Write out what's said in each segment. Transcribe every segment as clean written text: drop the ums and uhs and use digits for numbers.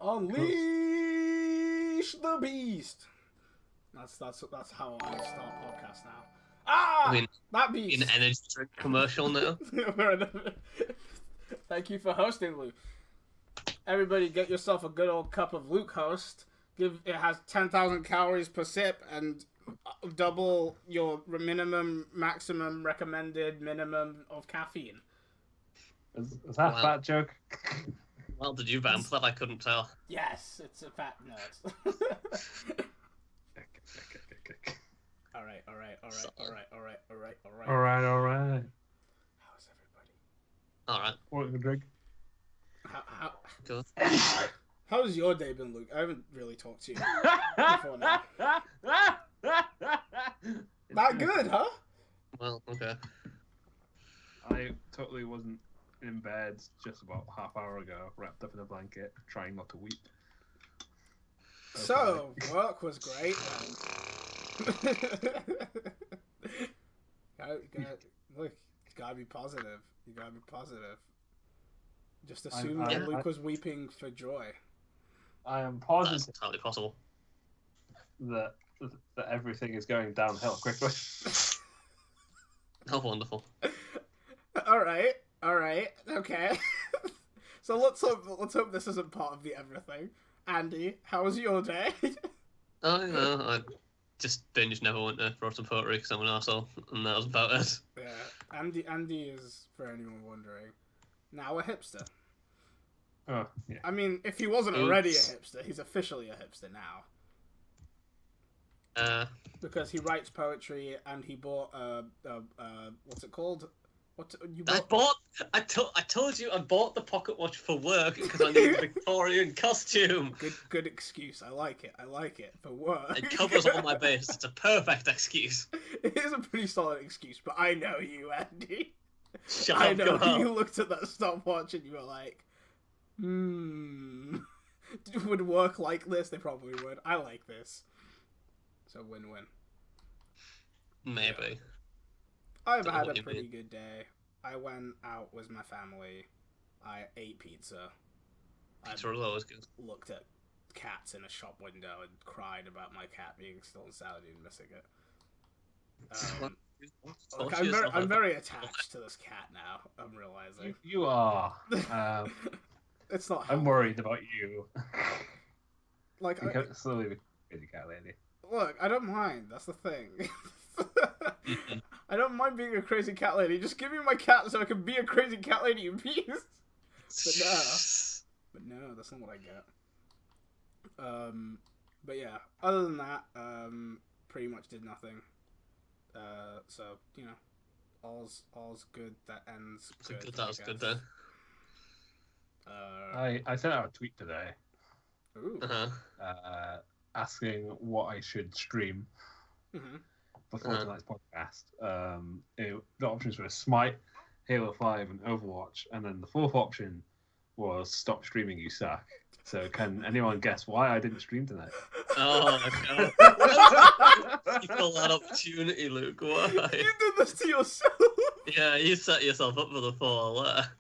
Unleash the beast. That's how I start podcasts now. Ah, I mean, that beast. An energy drink commercial now. Thank you for hosting, Luke. Everybody, get yourself a good old cup of Luke Host. It has 10,000 calories per sip and double your maximum recommended minimum of caffeine. Is that a fat joke? Well, did you vamp that? I couldn't tell. Yes, it's a fat nerd. All right. How's everybody? All right. What a drink? Good. How's your day been, Luke? I haven't really talked to you before now. Not good, huh? Well, okay. I totally wasn't in bed just about half hour ago, wrapped up in a blanket, trying not to weep. Okay. So, work was great. Look, you gotta be positive. Just assume that Luke was weeping for joy. I am positive. That's entirely possible. That everything is going downhill quickly. Oh, wonderful. All right, okay. So let's hope this isn't part of the everything. Andy, how was your day? Oh, you know, I just binged Neverwinter, wrote some poetry because I'm an arsehole, and that was about it. Yeah, Andy is, for anyone wondering, now a hipster. Oh, yeah. I mean, if he wasn't already a hipster, he's officially a hipster now. Because he writes poetry and he bought what's it called? What you bought? I told you I bought the pocket watch for work because I need a Victorian costume. Good excuse. I like it for work. It covers all my bases. It's a perfect excuse. It is a pretty solid excuse, but I know you, Andy. Shut I up, know go you looked at that stopwatch and you were like, would work like this? They probably would. I like this. So win-win. Maybe. Yeah. I've had a pretty good day. I went out with my family. I ate pizza. Pizza was always good. Looked at cats in a shop window and cried about my cat being stolen Saturday and missing it. Look, I'm very attached to this cat now. I'm realizing. You are. It's not. I'm worried about you. Like, slowly be a crazy cat lady. Look, I don't mind. That's the thing. I don't mind being a crazy cat lady. Just give me my cat so I can be a crazy cat lady in peace. But no, that's not what I get. But yeah, other than that, pretty much did nothing. So you know, all's good that ends good. That was good then. I sent out a tweet today Ooh. asking what I should stream before tonight's podcast. The options were Smite, Halo 5, and Overwatch, and then the fourth option was stop streaming, you suck. So can anyone guess why I didn't stream tonight? Oh my god. You call that opportunity, Luke. Why? You did this to yourself. Yeah, you set yourself up for the fall there.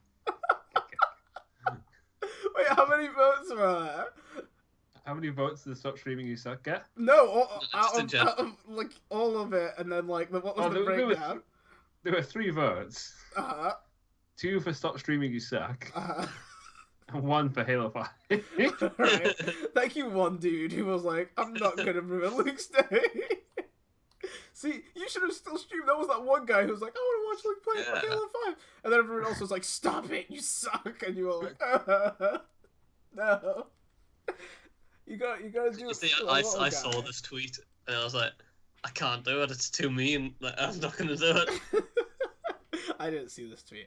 Wait, how many votes were there? How many votes did stop streaming, you suck get? No, out of like all of it, and then like what was the breakdown? There were 3 votes. 2 for stop streaming, you suck. And 1 for Halo 5. Right. Thank you, one dude who was like, I'm not gonna ruin Luke's day. See, you should have still streamed. That was that one guy who was like, I want to watch Luke play Halo 5. And then everyone else was like, stop it, you suck. And you were like, no. You gotta do it. See, I saw this tweet and I was like, I can't do it. It's too mean. Like, I'm not gonna do it. I didn't see this tweet.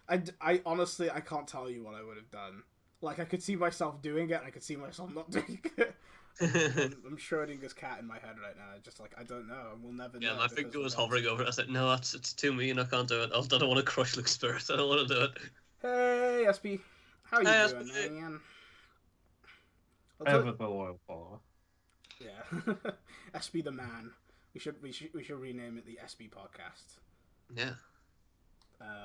I honestly, I can't tell you what I would have done. Like, I could see myself doing it, and I could see myself not doing it. I'm Schrodinger's cat in my head right now. Just like, I don't know, and we'll never know. Yeah, my finger was hovering over it. I said, no, it's too mean. I can't do it. I don't want to crush Luke's spirit. I don't want to do it. Hey, SB. How you doing, SB. man? Ever the loyal follower. Yeah. SB the man. We should rename it the SB podcast. Yeah.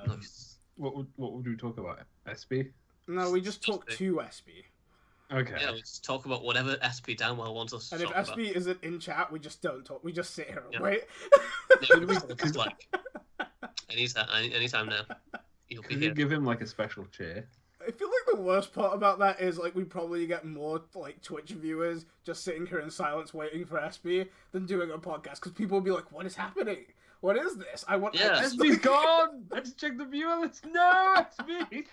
Nice. What would we talk about? SB? No, we just talk to SB. Okay. Yeah, we just talk about whatever SB Downwell wants us to and talk if about. SB isn't in chat, we just don't talk. We just sit here and Yeah. wait. It's like anytime now. You'll be Could here. you give him like a special cheer? I feel like the worst part about that is like we probably get more like Twitch viewers just sitting here in silence waiting for SB than doing a podcast because people will be like, "What is happening? What is this? I want." Yeah. SB's gone. I just checked the viewer list. No, SB.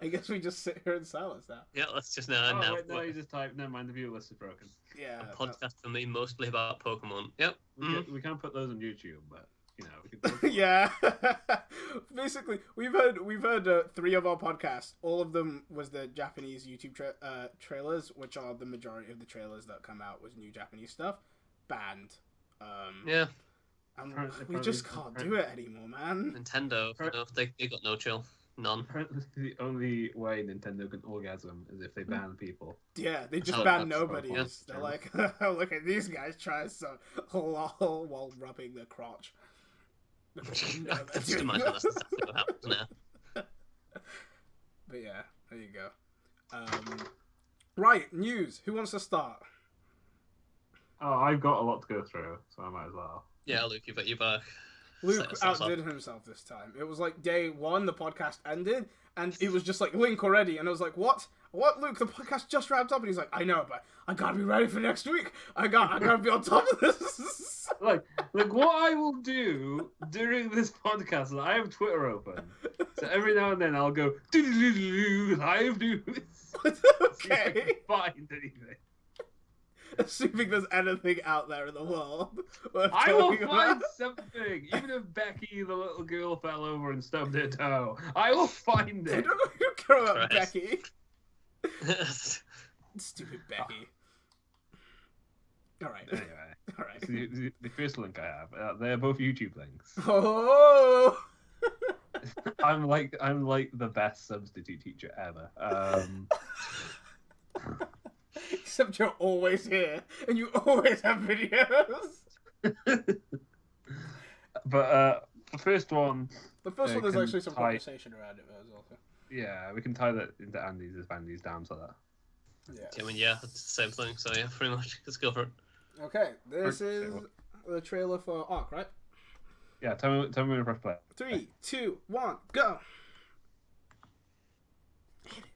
I guess we just sit here in silence now. Yeah, let's just now. Wait, no, you just type. Never mind, the viewer list is broken. Yeah. A podcast for me, mostly about Pokemon. Yep. We can't put those on YouTube, but you know we can. Talk about Yeah. Basically, we've heard 3 of our podcasts. All of them was the Japanese YouTube trailers, which are the majority of the trailers that come out was new Japanese stuff. Banned. Yeah. And we just can't do it anymore, man. Nintendo, they got no chill. None. Apparently, the only way Nintendo can orgasm is if they ban people. Yeah, they just Oh, ban that's nobodies. yeah. They're like, look at these guys trying some lol while rubbing their crotch. I can just imagine that's exactly what happens now. But yeah, there you go. Right, news. Who wants to start? Oh, I've got a lot to go through, so I might as well. Yeah, Luke, you better. Luke outdid himself this time. It was like day 1, the podcast ended, and it was just like Link already, and I was like, what? What, Luke? The podcast just wrapped up, and he's like, I know, but I gotta be ready for next week. I gotta be on top of this. Like what I will do during this podcast is I have Twitter open, so every now and then I'll go live news. Okay. Find anything. Assuming there's anything out there in the world. I will find something, even if Becky, the little girl, fell over and stubbed her toe. I will find I it. don't care about Christ. Becky. Stupid Becky. Alright. Anyway, Alright. so the first link I have, they're both YouTube links. Oh! I'm like the best substitute teacher ever. Except you're always here, and you always have videos. But the first one. The first one, there's can actually some tie- conversation around it as well. Yeah, we can tie that into Andy's as Andy's down to that. Yeah. I mean, yeah, it's the same thing. So yeah, pretty much. Let's go for it. Okay, this is the trailer for ARK, right? Yeah, tell me when to press play. 3, 2, 1, go. Hit it.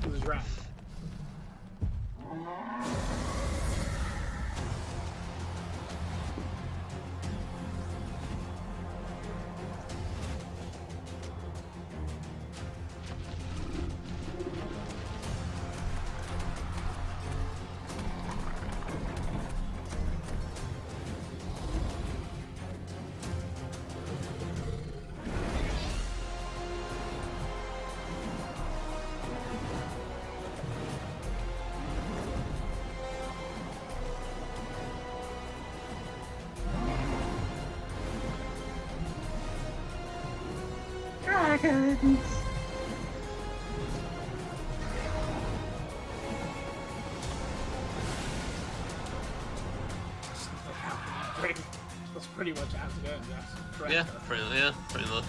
It was rap. seconds. That's pretty much as good, yes. Correct. Yeah, pretty much.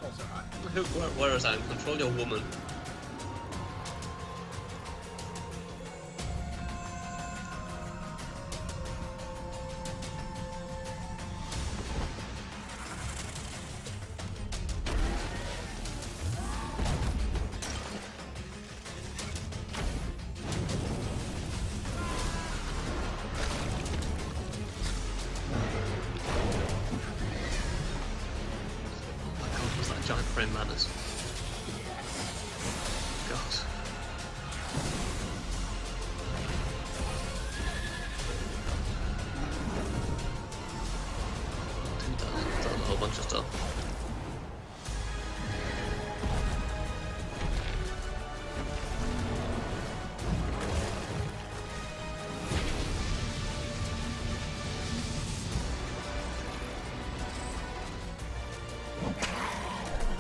Also, Where is that? Control your woman. Giant frame manners. God. Dude, that's a whole bunch of stuff.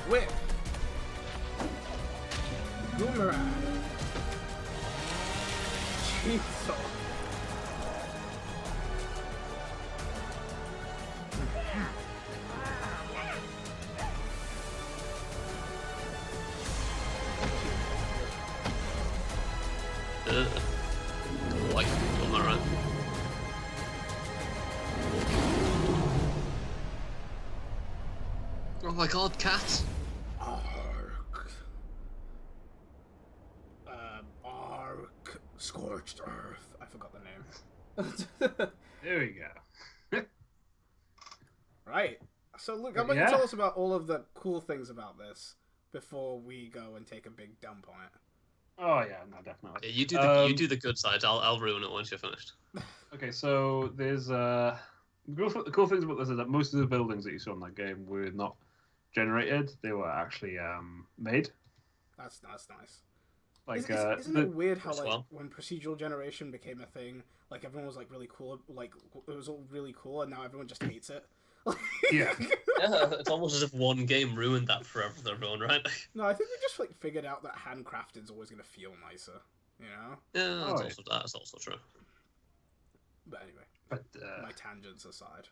Whip. Boomerang. Chainsaw. Like, boomerang. Oh my god, cats! ARK Scorched Earth. I forgot the name. There we go. Right. So, Luke, how about you tell us about all of the cool things about this before we go and take a big dump on it? Oh yeah, no, definitely. Yeah, you do the good side. I'll ruin it once you're finished. Okay, so there's the cool things about this is that most of the buildings that you saw in that game were not generated; they were actually made. That's nice. Like, isn't it weird how well. when procedural generation became a thing, like everyone was like really cool, like it was all really cool, and now everyone just hates it. Yeah. Yeah, it's almost as if one game ruined that for everyone, right? No, I think they just like figured out that handcrafted is always gonna feel nicer, you know. Yeah, that's also true. But anyway, my tangents aside,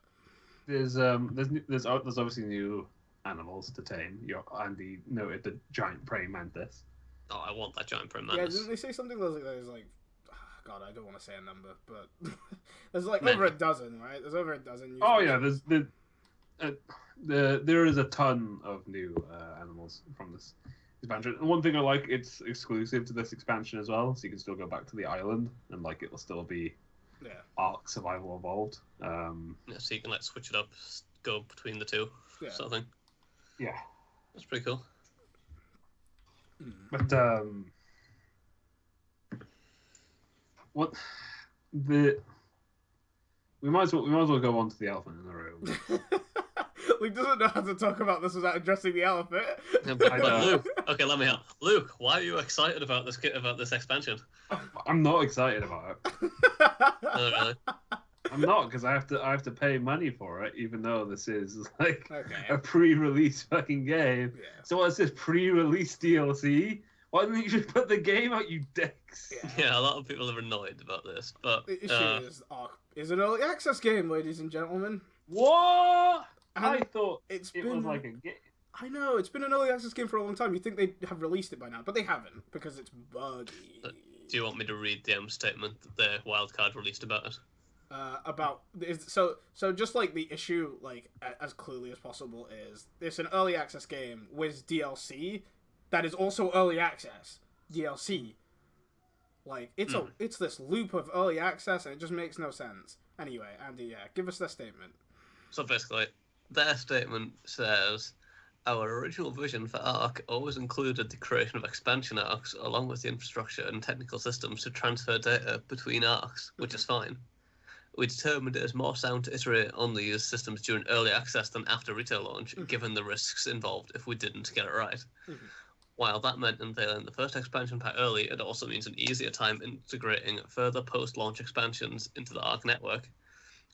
there's obviously new animals to tame. Andy noted the giant praying mantis. Oh, I want that giant praying yeah, mantis. didn't they say something that was like, God, I don't want to say a number, but there's like over a dozen, right? There's over a dozen. Oh yeah, there is a ton of new animals from this expansion. And one thing I like, it's exclusive to this expansion as well, so you can still go back to the island and like it'll still be ARK Survival Evolved. Yeah, so you can like switch it up, go between the two, sort of thing. Yeah, that's pretty cool. But we might as well go on to the elephant in the room. Luke doesn't know how to talk about this without addressing the elephant. Yeah, but Luke, okay, let me help. Luke, why are you excited about this expansion? I'm not excited about it. Oh, really? I'm not, because I have to pay money for it, even though this is like a pre-release fucking game. Yeah. So what's this pre-release DLC? Why didn't you just put the game out, you dicks? Yeah, a lot of people are annoyed about this, but the issue is an early access game, ladies and gentlemen. What? And I thought it was like a game. I know, it's been an early access game for a long time. You'd think they'd have released it by now, but they haven't, because it's buggy. Do you want me to read the statement that the wildcard released about it? So just like the issue, like as clearly as possible, is it's an early access game with DLC that is also early access DLC. Like it's this loop of early access, and it just makes no sense. Anyway, Andy, give us their statement. So basically, their statement says, our original vision for ARK always included the creation of expansion ARKs along with the infrastructure and technical systems to transfer data between ARKs, which is fine. We determined it is more sound to iterate on these systems during early access than after retail launch, given the risks involved if we didn't get it right. While that meant unveiling the first expansion pack early, it also means an easier time integrating further post-launch expansions into the ARK network.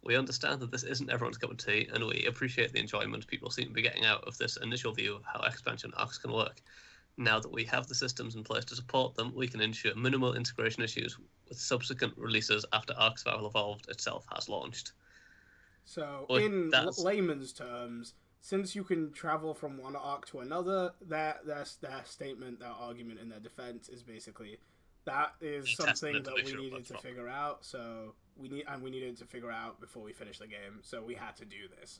We understand that this isn't everyone's cup of tea, and we appreciate the enjoyment people seem to be getting out of this initial view of how expansion arcs can work. Now that we have the systems in place to support them, we can ensure minimal integration issues with subsequent releases after Ark Survival Evolved itself has launched. So, Well, in layman's terms, since you can travel from one arc to another, their statement, their argument in their defense is basically that is something that we needed to figure out. So we needed to figure out before we finish the game. So we had to do this.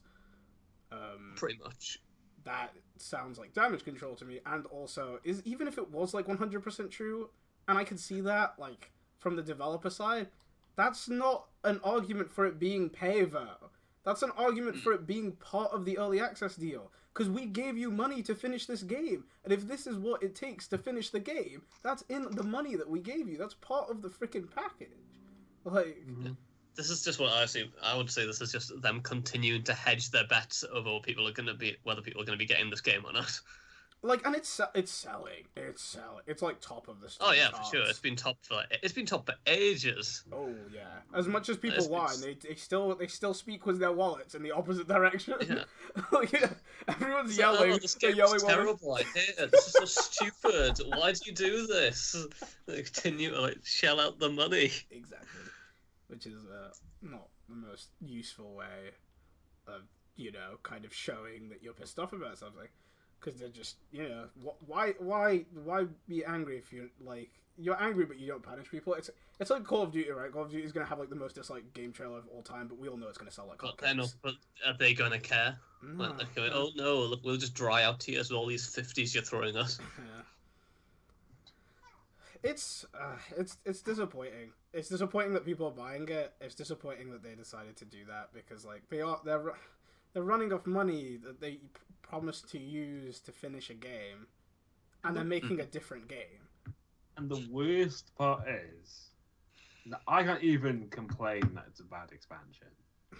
Pretty much. That sounds like damage control to me, and also even if it was like 100% true, and I could see that like from the developer side, that's not an argument for it being pay though. That's an argument for it being part of the early access deal, because we gave you money to finish this game, and if this is what it takes to finish the game, that's in the money that we gave you. That's part of the freaking package. Like. Mm-hmm. This is just what I see. I would say this is just them continuing to hedge their bets over whether people are going to be getting this game or not. Like, and it's selling. It's like top of the Steam Oh yeah, charts. for sure. It's been top for ages. Oh yeah. As much as people whine, they still speak with their wallets in the opposite direction. Yeah. Like, everyone's yelling. Oh, this game is terrible. I hate it. This is so stupid. Why do you do this? They continue to shell out the money. Exactly. Which is not the most useful way of, kind of showing that you're pissed off about something. Because they're just, why be angry if you're angry but you don't punish people? It's like Call of Duty, right? Call of Duty is going to have, like, the most disliked game trailer of all time, but we all know it's going to sell like hotcakes. But are they going to care? No. Like, they're going, oh no, look, we'll just dry out tears with all these 50s you're throwing us. Yeah. It's disappointing. It's disappointing that people are buying it. It's disappointing that they decided to do that because like they're running off money that they promised to use to finish a game, and they're making a different game. And the worst part is that I can't even complain that it's a bad expansion.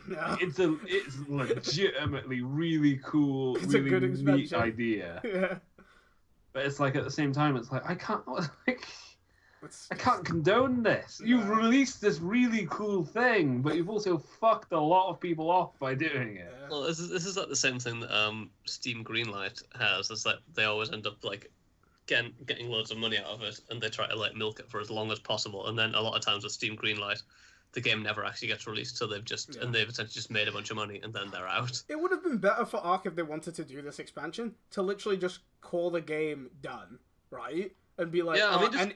No. It's legitimately really cool, It's a good really neat expansion. idea. Yeah. But it's like at the same time, it's like I can't condone this. You've released this really cool thing, but you've also fucked a lot of people off by doing it. Well, this is like the same thing that Steam Greenlight has. Is that they always end up like getting loads of money out of it, and they try to like milk it for as long as possible. And then a lot of times with Steam Greenlight, the game never actually gets released, so they've essentially just made a bunch of money and then they're out. It would have been better for ARK if they wanted to do this expansion to literally just call the game done, right? And be like,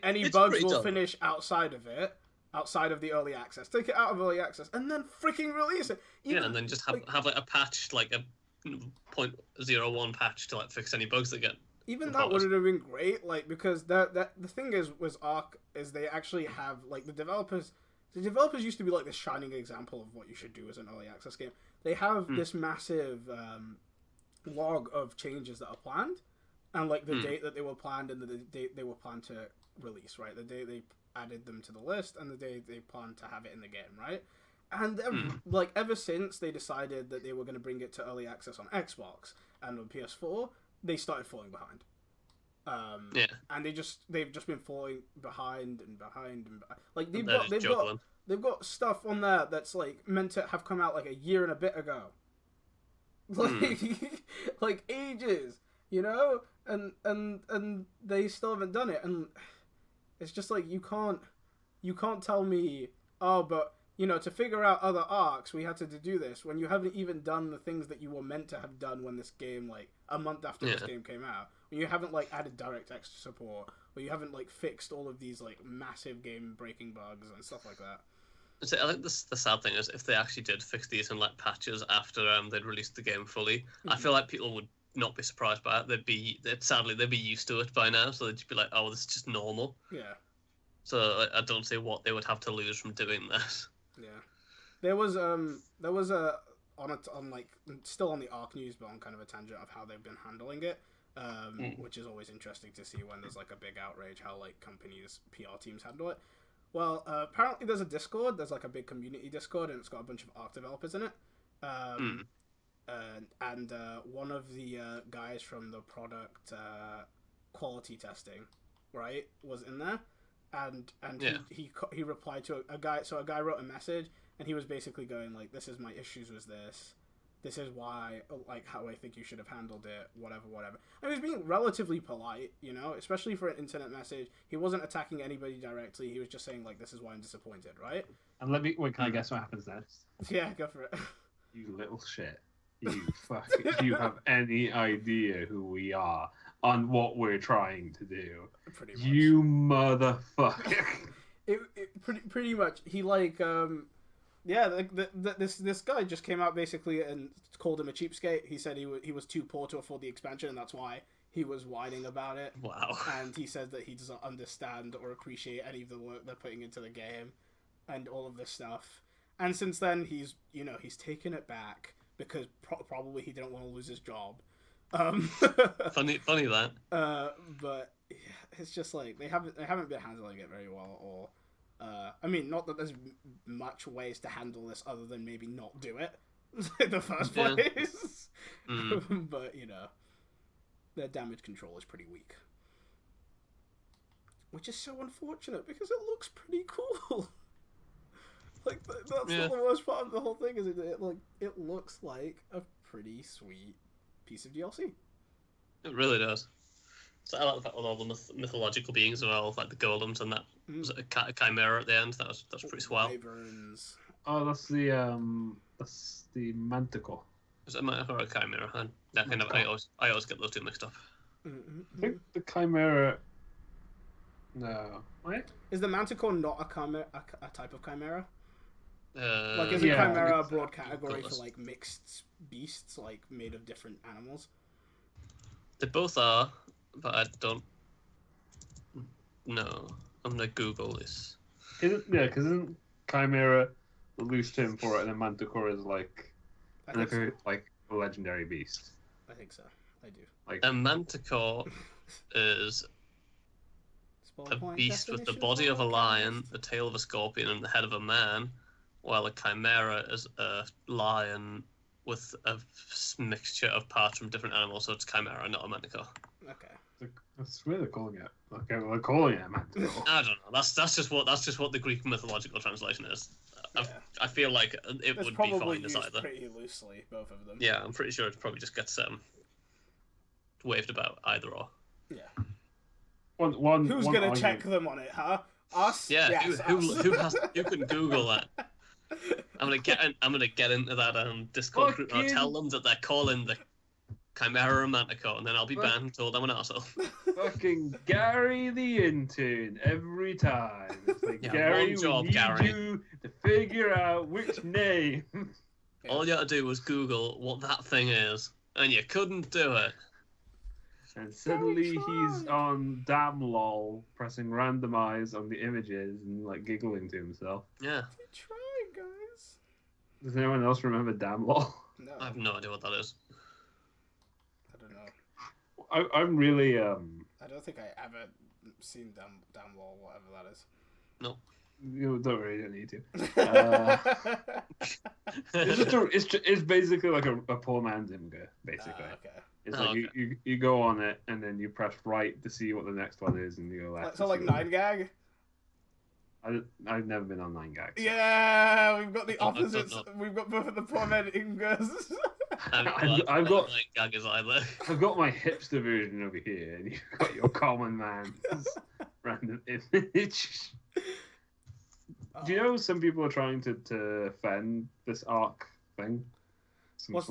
any bugs will finish outside of the early access. Take it out of early access and then freaking release it. And then just have like a patch, like a 0.01 patch to like fix any bugs that get. Even that would have been great, like because the thing was ARK is they actually have like the developers. The developers used to be like this shining example of what you should do as an early access game. They have this massive log of changes that are planned. And, like, the date that they were planned and the date they were planned to release, right? The day they added them to the list and the day they planned to have it in the game, right? And, like, ever since they decided that they were going to bring it to early access on Xbox and on PS4, they started falling behind. And they've just been falling behind and behind. Like, they've got stuff on there that's, like, meant to have come out, like, a year and a bit ago. Like, like, ages. And they still haven't done it, and it's just like you can't tell me, oh, but to figure out other arcs we had to do this when you haven't even done the things that you were meant to have done when this game, like a month after this game came out, when you haven't like added DirectX support, or you haven't like fixed all of these like massive game breaking bugs and stuff like that. So I think the sad thing is if they actually did fix these in like patches after they'd released the game fully, I feel like people would not be surprised by it. They'd be used to it by now, so they'd just be like, oh, this is just normal. Yeah. So I don't see what they would have to lose from doing that. Yeah. There was still on the ARK news, but on kind of a tangent of how they've been handling it, which is always interesting to see when there's like a big outrage how like companies PR teams handle it. Well, apparently there's a Discord. There's like a big community Discord, and it's got a bunch of ARK developers in it. And one of the guys from the product quality testing, right, was in there, and he replied to a guy. So a guy wrote a message, and he was basically going like, "This is my issues with this. This is why, like, how I think you should have handled it. Whatever." And he was being relatively polite, you know, especially for an internet message. He wasn't attacking anybody directly. He was just saying like, "This is why I'm disappointed," right? And can I guess what happens next? Yeah, go for it. You little shit. You fuck. Do you have any idea who we are on what we're trying to do? Pretty much. You motherfucker. Pretty much. He like yeah, this guy just came out basically and called him a cheapskate. He said he was too poor to afford the expansion, and that's why he was whining about it. Wow. And he said that he doesn't understand or appreciate any of the work they're putting into the game, and all of this stuff. And since then, he's taken it back because probably he didn't want to lose his job. Funny that. But yeah, it's just like they haven't been handling it very well, or I mean, not that there's much ways to handle this other than maybe not do it in the first place. But you know, their damage control is pretty weak, which is so unfortunate because it looks pretty cool. Like that's not the worst part of the whole thing. Is it looks like a pretty sweet piece of DLC. It really does. So I like the fact with all the mythological beings as well, like the golems and that. Was it a chimera at the end? That's pretty swell. Wyverns. Oh, that's the manticore. Is it a manticore or a chimera? I always get those two mixed up. I think the chimera. No, what? Is the manticore not a chimera? A type of chimera? Like, is a chimera a broad category for like mixed beasts, like made of different animals? They both are, but I don't know. I'm gonna Google this. Isn't chimera the loose term for it, and then manticore is like a legendary beast? I think so. I do. Like a manticore is a beast with the body of a lion, the tail of a scorpion, and the head of a man, while a chimera is a lion with a mixture of parts from different animals, so it's chimera, not a manticore. Okay. That's what they're calling it. Okay, well, they're calling it a manticore. I don't know. That's just what the Greek mythological translation is. Yeah. I feel like it would be fine as either. Pretty loosely, both of them. Yeah, I'm pretty sure it probably just gets waved about either or. Yeah. Who's gonna check them on it, huh? Us? Yeah. Yes, Who can Google that? I'm gonna get into that Discord group and I'll tell them that they're calling the chimera a manticore, and then I'll be banned and told I'm an arsehole. Fucking Gary the intern every time. It's like, Yeah, Gary, one job, we need Gary. you to figure out which name. All you had to do was Google what that thing is, and you couldn't do it. And suddenly he's on damn lol, pressing randomize on the images and like giggling to himself. Yeah. You try, guys. Does anyone else remember damn lol? No. I have no idea what that is. I don't know. I'm really I don't think I ever seen damn lol, whatever that is. No. You don't really don't need to. It's basically like a poor man's Imgur, basically. Okay. It's like you go on it and then you press right to see what the next one is, and you go left. So like 9gag. I've never been on 9gag. So. Yeah, we've got the opposites. We've got both of the poor men Imgurs. I've got gag is either. I've got my hipster version over here, and you've got your common man's random image. Do you know some people are trying to fend this ARK thing? What's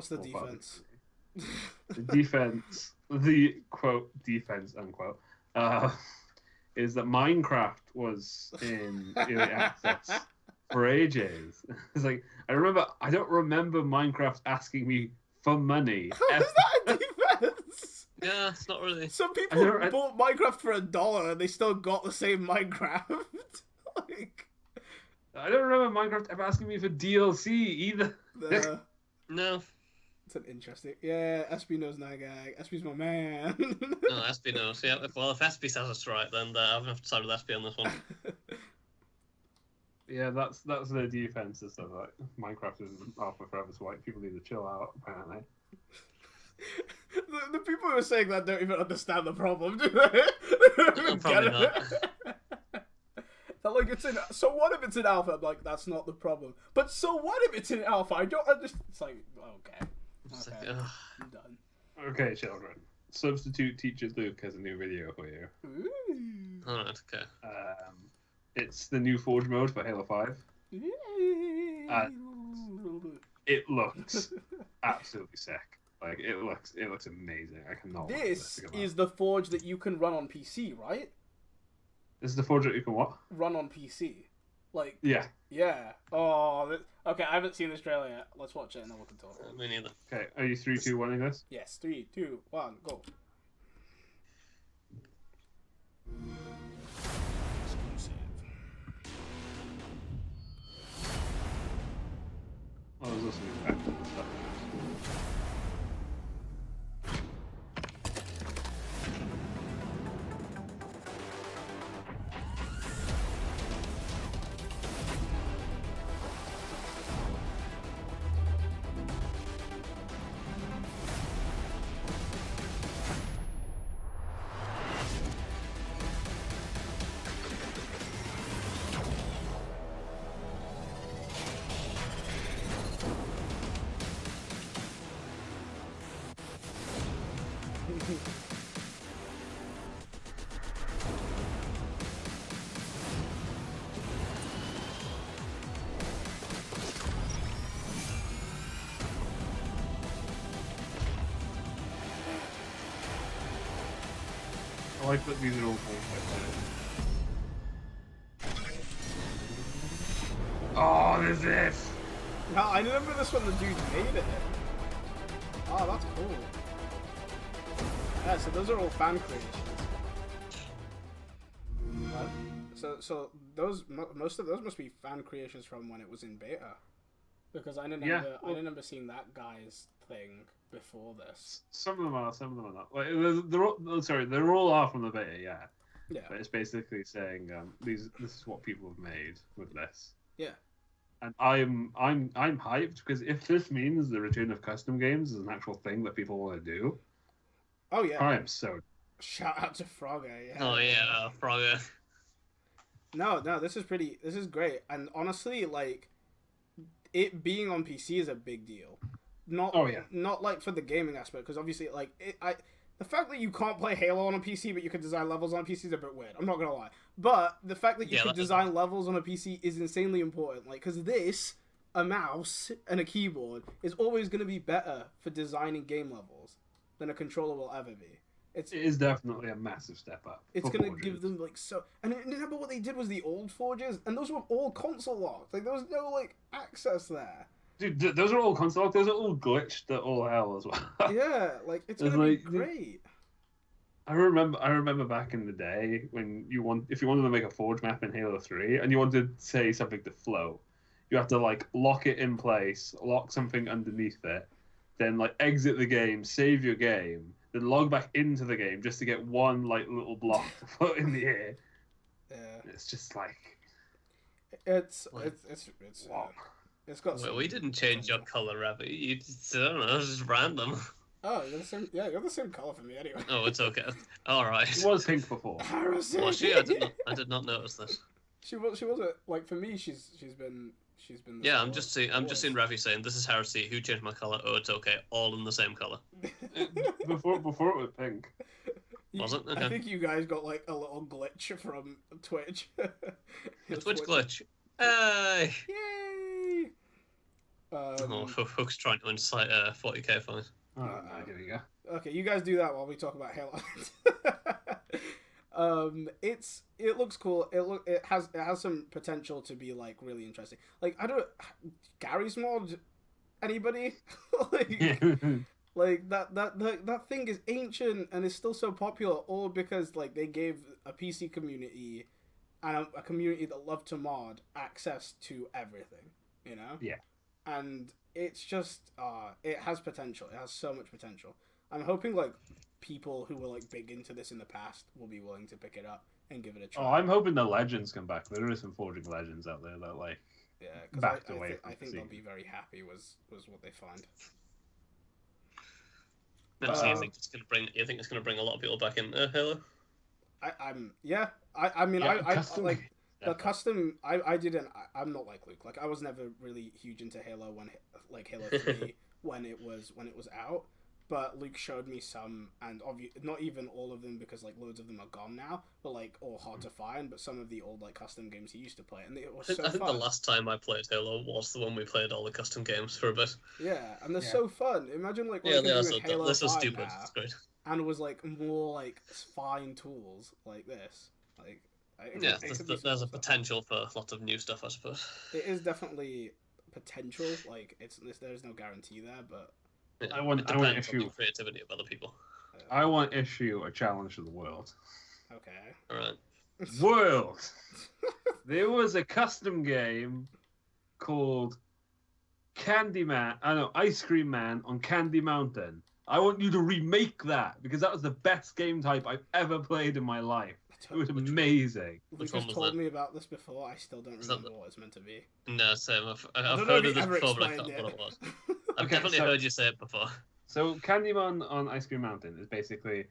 the defense? The defense, the quote defense unquote, is that Minecraft was in early access for ages. It's like I don't remember Minecraft asking me for money. How is that a defense? Yeah, it's not really. Some people bought Minecraft for $1 and they still got the same Minecraft. Like, I don't remember Minecraft ever asking me for DLC either. No. It's an interesting. Yeah, SB knows 9gag. SB's my man. No, SB knows. Yeah, well, if SB says it's right, then I'm gonna have to side with SB on this one. Yeah, that's the defense and stuff. Like Minecraft isn't alpha forever, so white people need to chill out. Apparently, the people who are saying that don't even understand the problem, do they? No, probably not. That like it's in. So what if it's in alpha? I'm like, that's not the problem. But so what if it's in alpha? I don't understand. It's like, okay, I'm done. Okay, children. Substitute Teacher Luke has a new video for you. Ooh. Alright, okay. It's the new Forge mode for Halo 5. It looks absolutely sick. Like it looks amazing. I cannot. This is the Forge that you can run on PC, right? This is the Forge that you can what? Run on PC. Like Yeah. Yeah. Oh. Okay, I haven't seen this trailer yet. Let's watch it and then we can talk. Me neither. Okay, are you 3, 2, 1-ing this? Yes. 3, 2, 1, go. Oh, there's also effects and stuff. I like that these are all Oh, there's this! No, I remember this when the dude made it. Oh, that's cool. Yeah, so those are all fan creations. So those most of those must be fan creations from when it was in beta, because I remember seeing that guy's thing before this. Some of them are, some of them are not. Like, they're all are from the beta, yeah. Yeah. But it's basically saying this is what people have made with this. Yeah. And I'm hyped because if this means the return of custom games is an actual thing that people want to do, oh yeah, I am so. Shout out to Frogger. Yeah. Oh yeah, Frogger. No, this is great, and honestly, like, it being on PC is a big deal. Not like for the gaming aspect, because obviously, like, the fact that you can't play Halo on a PC but you can design levels on a PC is a bit weird. I'm not gonna lie, but the fact that you can design levels on a PC is insanely important. Like, because a mouse and a keyboard is always gonna be better for designing game levels than a controller will ever be. It is definitely a massive step up. It's gonna give them like so. And remember what they did was the old forges, and those were all console locked. Like there was no like access there. Dude, those are all console locked. Those are all glitched to all hell as well. Yeah, like it's gonna be great. I remember back in the day when if you wanted to make a forge map in Halo 3 and you wanted to say something to float, you have to like lock it in place, lock something underneath it, then like exit the game, save your game, then log back into the game just to get one like little block to float in the air. Yeah. It's just like it's wow. It's got. Well, we didn't change your color, Rabbit. You just, I don't know, it's just random. Oh, you're the same. Yeah, you're the same color for me anyway. Oh, it's okay. All right. It was pink before. Heresy. Well, I did not notice this. She wasn't like for me. She's been. Yeah, I'm just seeing Ravi saying this is heresy. Who changed my color? Oh, it's okay. All in the same color. Before it was pink. Was it? Okay. I think you guys got like a little glitch from Twitch. A Twitch glitch. Hey. Yay! Hook's trying to incite a 40k fight. Here we go. Okay, you guys do that while we talk about Halo. It looks cool. It has some potential to be like really interesting. Like Gary's mod, anybody? Like that thing is ancient and is still so popular, all because like they gave a PC community and a community that love to mod access to everything, you know? Yeah. And it's just it has potential. It has so much potential. I'm hoping like people who were like big into this in the past will be willing to pick it up and give it a try. Oh, I'm hoping the legends come back. There are some forging legends out there that like backed away. I think they'll be very happy was what they find. So you think it's gonna bring? You think it's gonna bring a lot of people back into Halo? I mean, I like The custom, I didn't. I'm not like Luke. Like I was never really huge into Halo when Halo 3 when it was out. But Luke showed me some, and not even all of them because like loads of them are gone now, but like or hard to find. But some of the old like custom games he used to play, and it was so fun. I think the last time I played Halo was the one we played all the custom games for a bit. Yeah, and they're so fun. Imagine like what yeah, you can do so in Halo this 5 is stupid. now, It's great. and it was like more like fine tools like this. Like yeah, there's a potential for lots of new stuff, I suppose. It is definitely potential. Like there's no guarantee there, but. Yeah, I want on the issue creativity of other people. I want to issue a challenge to the world. Okay. All right. World. There was a custom game called Ice Cream Man on Candy Mountain. I want you to remake that because that was the best game type I've ever played in my life. It was amazing. Luke has told me about this before. I still don't remember what it's meant to be. No, same. I've don't know heard if of this ever before, but I explained thought it. what it was. I've definitely heard you say it before. So Candyman on Ice Cream Mountain is basically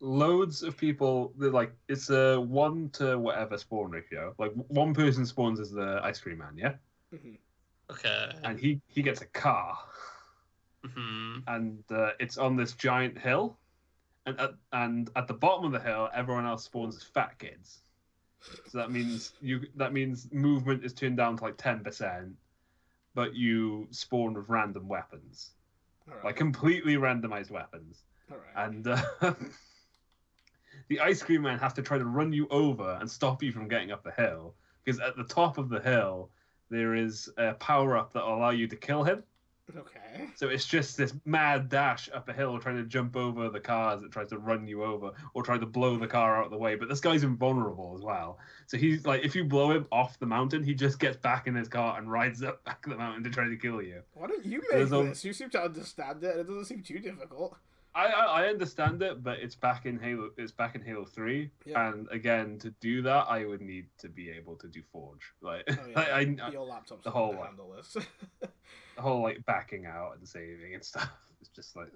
loads of people. Like it's a 1 to whatever spawn ratio. Like one person spawns as the Ice Cream Man, yeah. Mm-hmm. Okay. And he gets a car, and it's on this giant hill, and at the bottom of the hill, everyone else spawns as fat kids. So that means movement is turned down to like 10%, but you spawn with random weapons, like completely randomized weapons. And the Ice Cream Man has to try to run you over and stop you from getting up the hill, because at the top of the hill there is a power up that will allow you to kill him. Okay. So it's just this mad dash up a hill trying to jump over the cars that tries to run you over or try to blow the car out of the way. But this guy's invulnerable as well. So he's like, if you blow him off the mountain, he just gets back in his car and rides up back the mountain to try to kill you. Why don't you make this? You seem to understand it. It doesn't seem too difficult. I understand it, but it's back in Halo. It's back in Halo 3, and again, to do that, I would need to be able to do Forge. Like, your laptop's the whole handle this. The whole like backing out and saving and stuff. It's just like,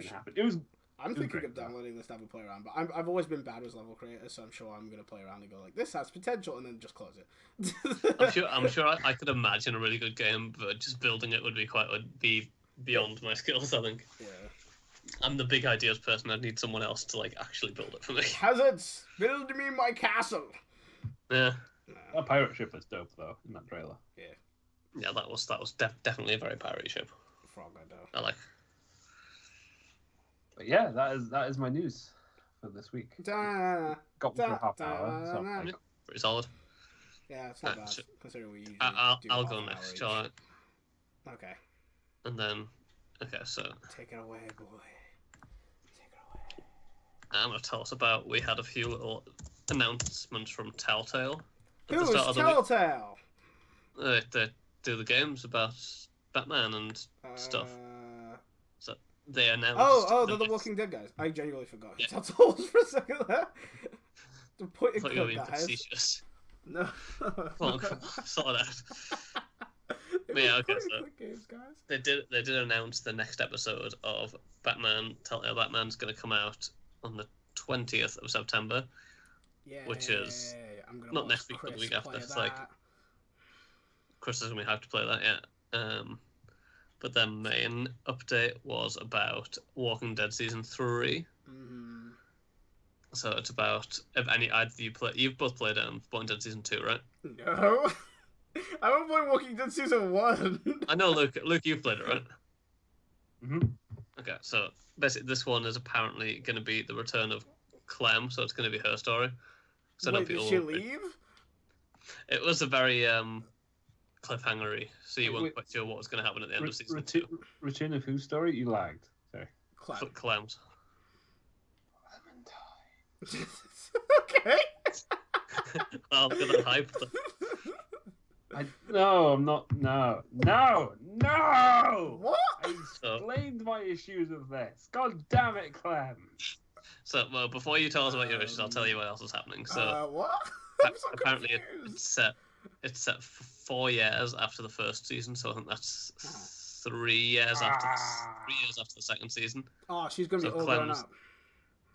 happen. I'm thinking of downloading this to have a play around, but I've always been bad with level creators, so I'm sure I'm gonna play around and go like, this has potential, and then just close it. I'm sure I could imagine a really good game, but just building it would be beyond my skills. I think. Yeah. I'm the big ideas person. I'd need someone else to like actually build it for me. Hazards, build me my castle. Yeah. That pirate ship was dope though in that trailer. Yeah. Yeah, that was definitely a very pirate ship. Frog, I know. I like. But yeah, that is my news for this week. Got me for a half hour. So Pretty solid. Yeah, it's not bad considering we usually I'll go next, Charlotte. Okay. And then, so take it away, boy. Take it away. I'm gonna tell us about. We had a few little announcements from Telltale. Who's Telltale? They do the games about Batman and stuff. So they announced. Oh, they're the Walking Dead guys. I genuinely forgot. Yeah. Telltale was for a second there. The point of guys. No. Come on, sort it out. But yeah, okay, so games, guys. They did announce the next episode of Batman. Telltale Batman's going to come out on the 20th of September, which is not next week, but the week after. It's like Chris is going to have to play that yet. But their main update was about Walking Dead season 3. Mm-hmm. So it's about you've both played Walking Dead season 2, right? No. I haven't played Walking Dead season 1. I know, Luke, you've played it, right? Mm-hmm. Okay, so basically this one is apparently going to be the return of Clem, so it's going to be her story. So wait, did she leave? It was a very cliffhangery, so you weren't quite sure what was going to happen at the end of season 2. Return of whose story? You lagged. Sorry. Clem's. Okay. I'll get that hype. No, I'm not. No. What? I explained my issues with this. God damn it, Clem. So, well, before you tell us about your issues, I'll tell you what else is happening. So, what? Apparently, it's set 4 years after the first season. So I think that's 3 years after the second season. Oh, she's gonna be all grown up.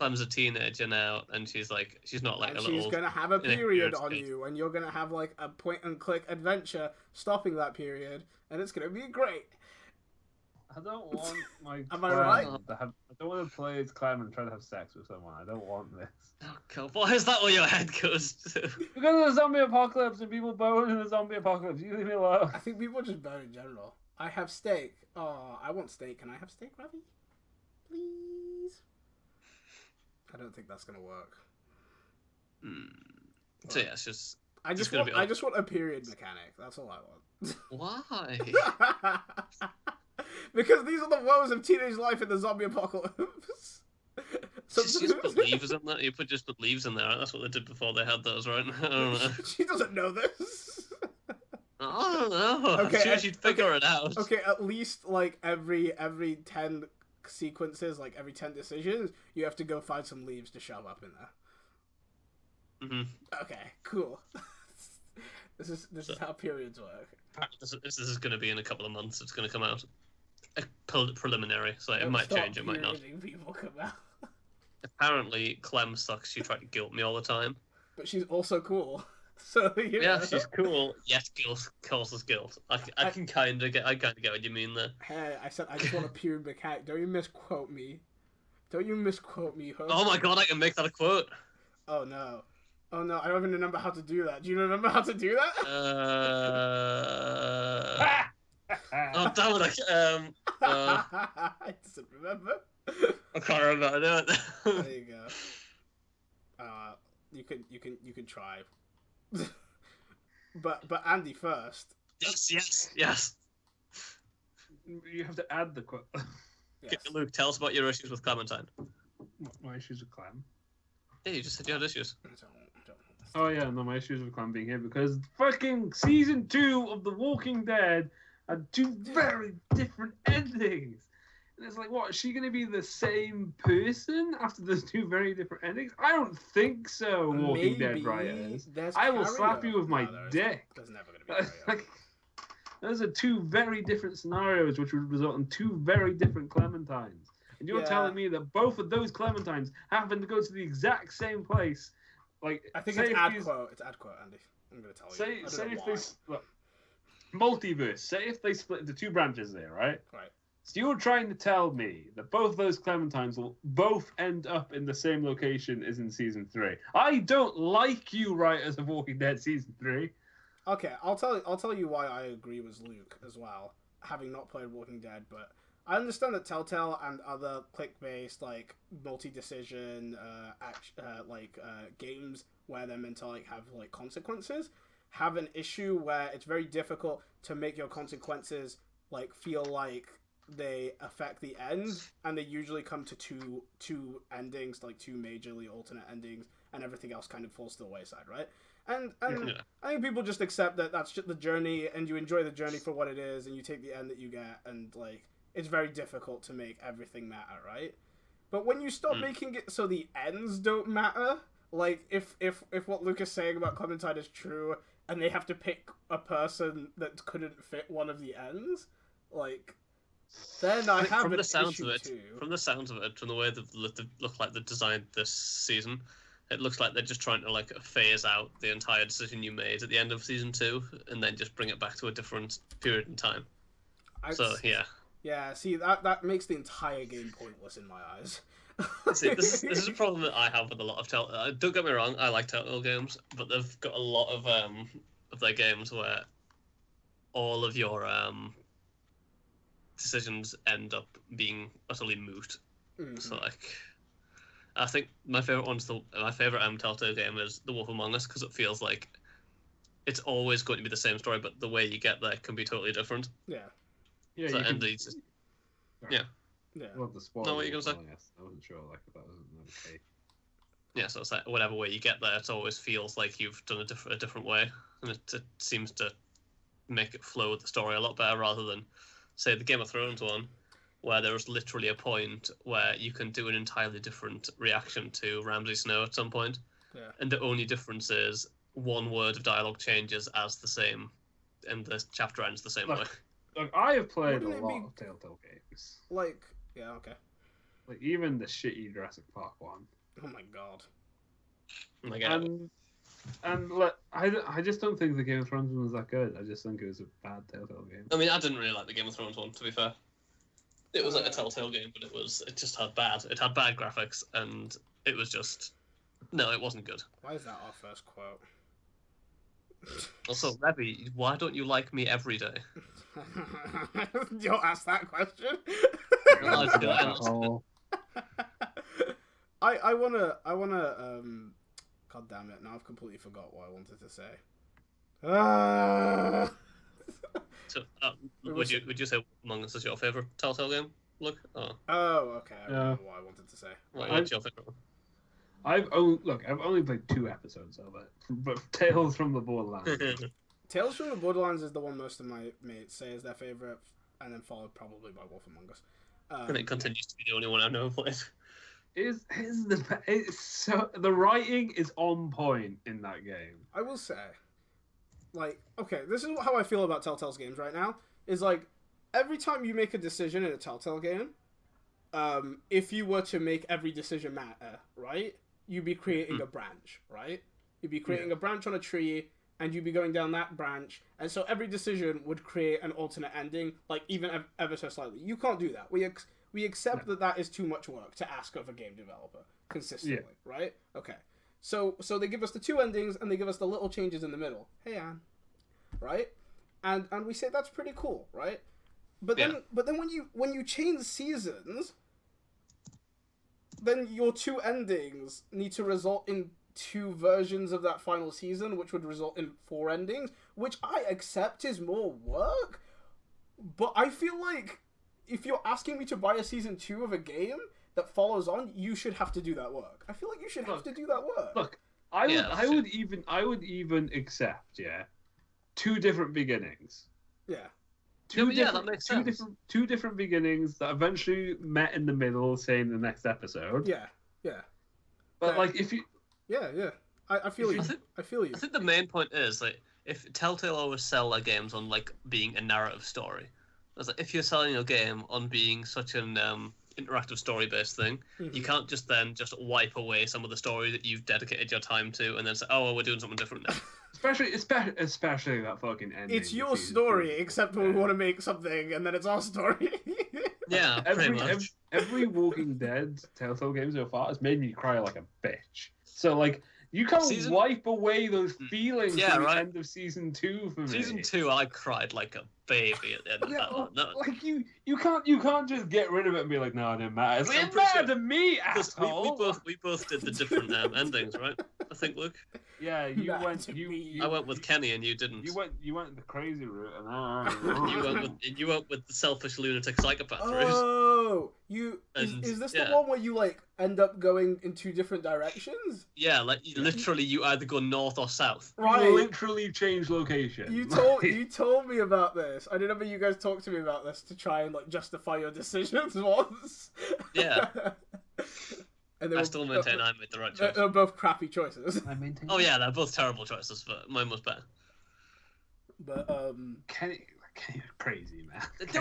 Clem's a teenager now, and she's not like and a she's little. gonna have a period on inexperienced you, and you're gonna have like a point-and-click adventure stopping that period, and it's gonna be great. I don't want my Am I Clem right? to have. I don't want to play as Clem and try to have sex with someone. I don't want this. Oh God, why is that where your head goes to? Because of the zombie apocalypse and people bone in the zombie apocalypse. You leave me alone. I think people just bone in general. I have steak. Oh, I want steak. Can I have steak, Ravi? Please. I don't think that's gonna work. So yeah, it's just. I just want a period mechanic. That's all I want. Why? Because these are the woes of teenage life in the zombie apocalypse. So Just put leaves in there. You just put leaves in there. Right? That's what they did before they had those, right? I don't know. She doesn't know this. I don't know. Okay, I'm sure she'd figure it out. Okay, at least like every 10 sequences, like every 10 decisions, you have to go find some leaves to shove up in there. Mm-hmm. Okay, cool. This is how periods work. This is going to be in a couple of months. It's going to come out. Preliminary, so it might change, it might not. People come out. Apparently, Clem sucks. She tried to guilt me all the time. But she's also cool. So yeah, she's cool. Yet guilt causes guilt. I can kind of get what you mean there. Hey, I said I just want a period mechanic. Don't you misquote me. Don't you misquote me, host. Oh my God, I can make that a quote. Oh no. Oh no, I don't even remember how to do that. Do you remember how to do that? Oh damn it! I doesn't remember. I can't remember how to do it. There you go. You can try. but Andy first. Yes. You have to add the quote. Yes. Luke, tell us about your issues with Clementine. My issues with Clem. Yeah, you just said you had issues. Oh yeah, no, my issues with Clem being here because fucking season 2 of The Walking Dead had 2 very different endings. And it's like, what, is she going to be the same person after those 2 very different endings? I don't think so, Walking Dead writers. I will slap you with my dick. There's never going to be those are 2 very different scenarios which would result in 2 very different Clementines. And you're telling me that both of those Clementines happen to go to the exact same place. Like, I think it's ad quote. It's ad quote, Andy. I'm going to tell you. Say if they... Look, multiverse. Say if they split into 2 branches there, right? Right. So you're trying to tell me that both those Clementines will both end up in the same location as in season 3. I don't like you, writers of Walking Dead season 3. Okay, I'll tell you why I agree with Luke as well, having not played Walking Dead, but I understand that Telltale and other click-based like multi-decision games where they're meant to like have like consequences have an issue where it's very difficult to make your consequences like feel like they affect the end, and they usually come to two endings, like 2 majorly alternate endings, and everything else kind of falls to the wayside, right? And Yeah. I think people just accept that that's just the journey, and you enjoy the journey for what it is, and you take the end that you get, and like it's very difficult to make everything matter, right? But when you stop making it so the ends don't matter, like if what Luke is saying about Clementine is true, and they have to pick a person that couldn't fit one of the ends, like then I have from an the sounds issue of it, too. from the way they look like they're designed this season, it looks like they're just trying to like phase out the entire decision you made at the end of season 2, and then just bring it back to a different period in time. Yeah, see that makes the entire game pointless in my eyes. See, this is a problem that I have with a lot of Telltale. Don't get me wrong, I like Telltale games, but they've got a lot of their games where all of your decisions end up being utterly moot. Mm-hmm. So like, I think my favorite Telltale game is The Wolf Among Us, because it feels like it's always going to be the same story, but the way you get there can be totally different. Yeah. Yeah. So, Yeah. Yeah. Well, the spoilers. No, what are you gonna say? I wasn't sure like if that was okay. Yeah, so it's like whatever way you get there, it always feels like you've done a different way, and it seems to make it flow with the story a lot better, rather than say the Game of Thrones one, where there was literally a point where you can do an entirely different reaction to Ramsay Snow at some point, and the only difference is one word of dialogue changes as the same, and the chapter ends the same way. Like, I have played a lot of Telltale games. Like, yeah, okay. Like even the shitty Jurassic Park one. Oh my god. Oh my god. And like, I just don't think the Game of Thrones one was that good. I just think it was a bad Telltale game. I mean, I didn't really like the Game of Thrones one, to be fair. It was like a Telltale game, but it just had bad. It had bad graphics, and it was just no, it wasn't good. Why is that our first quote? Also, Rebby, why don't you like me every day? You'll ask that question. I wanna. God damn it! Now I've completely forgot what I wanted to say. So, would you say Among Us is your favorite Telltale game? Look. Oh, okay. I remember what I wanted to say. What's your favorite one? I've only played 2 episodes of it, but Tales from the Borderlands. Tales from the Borderlands is the one most of my mates say is their favorite, and then followed probably by Wolf Among Us. And it continues to be the only one I've never played. The writing is on point in that game. I will say, like, okay, this is how I feel about Telltale's games right now. Is like every time you make a decision in a Telltale game, if you were to make every decision matter, right? You'd be creating a branch, right? You'd be creating a branch on a tree, and you'd be going down that branch, and so every decision would create an alternate ending, like even ever so slightly. You can't do that. We accept that is too much work to ask of a game developer consistently, right? Okay. So they give us the 2 endings, and they give us the little changes in the middle. Hey, Anne. Right? And we say that's pretty cool, right? But then when you change seasons, then your 2 endings need to result in 2 versions of that final season, which would result in 4 endings, which I accept is more work. But I feel like if you're asking me to buy a season 2 of a game that follows on, you should have to do that work. I feel like you should have to do that work. Look, I would even accept 2 different beginnings. Yeah. That makes sense. Two different beginnings that eventually met in the middle, say in the next episode. Yeah. But like, if you... Yeah. I feel you. I feel you. I think the main point is like if Telltale always sell their games on like being a narrative story. It's like, if you're selling your game on being such an interactive story-based thing, you can't just wipe away some of the story that you've dedicated your time to, and then say, "Oh, well, we're doing something different now." Especially that fucking ending. It's your story, except when we want to make something, and then it's our story. Yeah, pretty much. Every Walking Dead Telltale game so far has made me cry like a bitch. So like, you can't wipe away those feelings from the end of season 2 for me. Season 2, I cried like a baby at the end of that one. No. Like you can't just get rid of it and be like, no, it didn't matter. It didn't matter to me, asshole. We both did the different endings, right? I think, Luke. Yeah, I went with Kenny and you didn't. You went the crazy route, and you went with the selfish lunatic psychopath route. Oh, is this the one where you like end up going in 2 different directions? Yeah, like literally, you either go north or south. Right. You literally change location. You told me about this. I remember you guys talked to me about this to try and like justify your decisions once. Yeah. And I still maintain I made the right choice. They're both crappy choices. Oh yeah, they're both terrible choices, but mine was better. But Kenny was crazy, man. They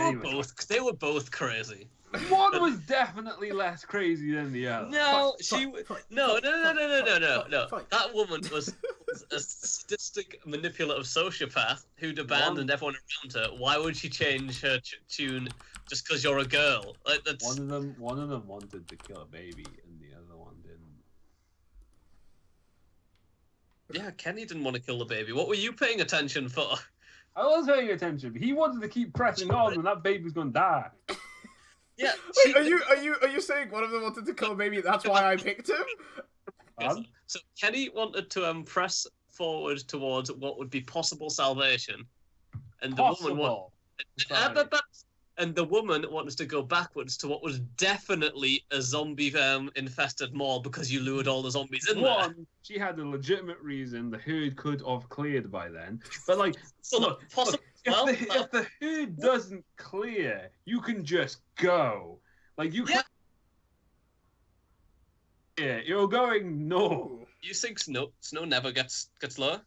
were both crazy. One was definitely less crazy than the other. No. That woman was a sadistic, manipulative sociopath who'd abandoned everyone around her. Why would she change her tune just because you're a girl? Like, that's... One of them wanted to kill a baby, and the other one didn't. Yeah, Kenny didn't want to kill the baby. What were you paying attention for? I was paying attention, but he wanted to keep pressing on, and that baby was going to die. Yeah. Wait, are you saying one of them wanted to kill a baby? That's why I picked him. So Kenny wanted to press forward towards what would be possible salvation, and the woman wanted to go backwards to what was definitely a zombie infested mall because you lured all the zombies in there. She had a legitimate reason. The herd could have cleared by then, but like, if the herd doesn't clear, you can just go. Like you can. Yeah, you're going north. You think snow never gets lower?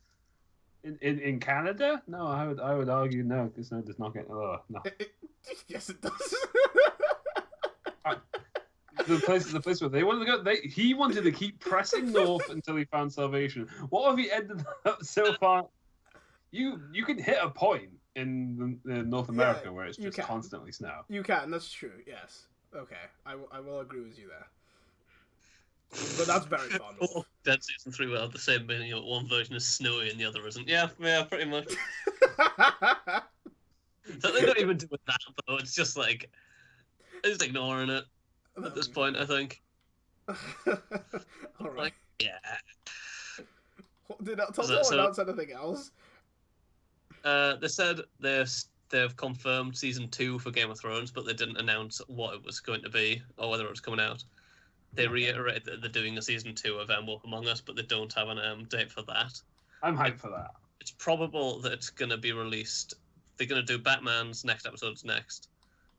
In Canada? No, I would argue no, because snow does not get lower. No. Yes, it does. the place where they wanted to go. He wanted to keep pressing north until he found salvation. What have he ended up so far? You can hit a point in North America where it's just constantly snow. You can. That's true. Yes. Okay. I will agree with you there. But that's very fun. Dead Season 3 will have the same meaning. One version is snowy and the other isn't. Yeah, pretty much. So they're not even doing that though. It's just like, just ignoring it at this point. I think. All right. Like, yeah. Did Telltale announce anything else? They said they've confirmed season 2 for Game of Thrones, but they didn't announce what it was going to be or whether it was coming out. They reiterated that they're doing a season 2 of Wolf Among Us, but they don't have a date for that. I'm hyped for that. It's probable that it's going to be released. They're going to do Batman's next episodes next.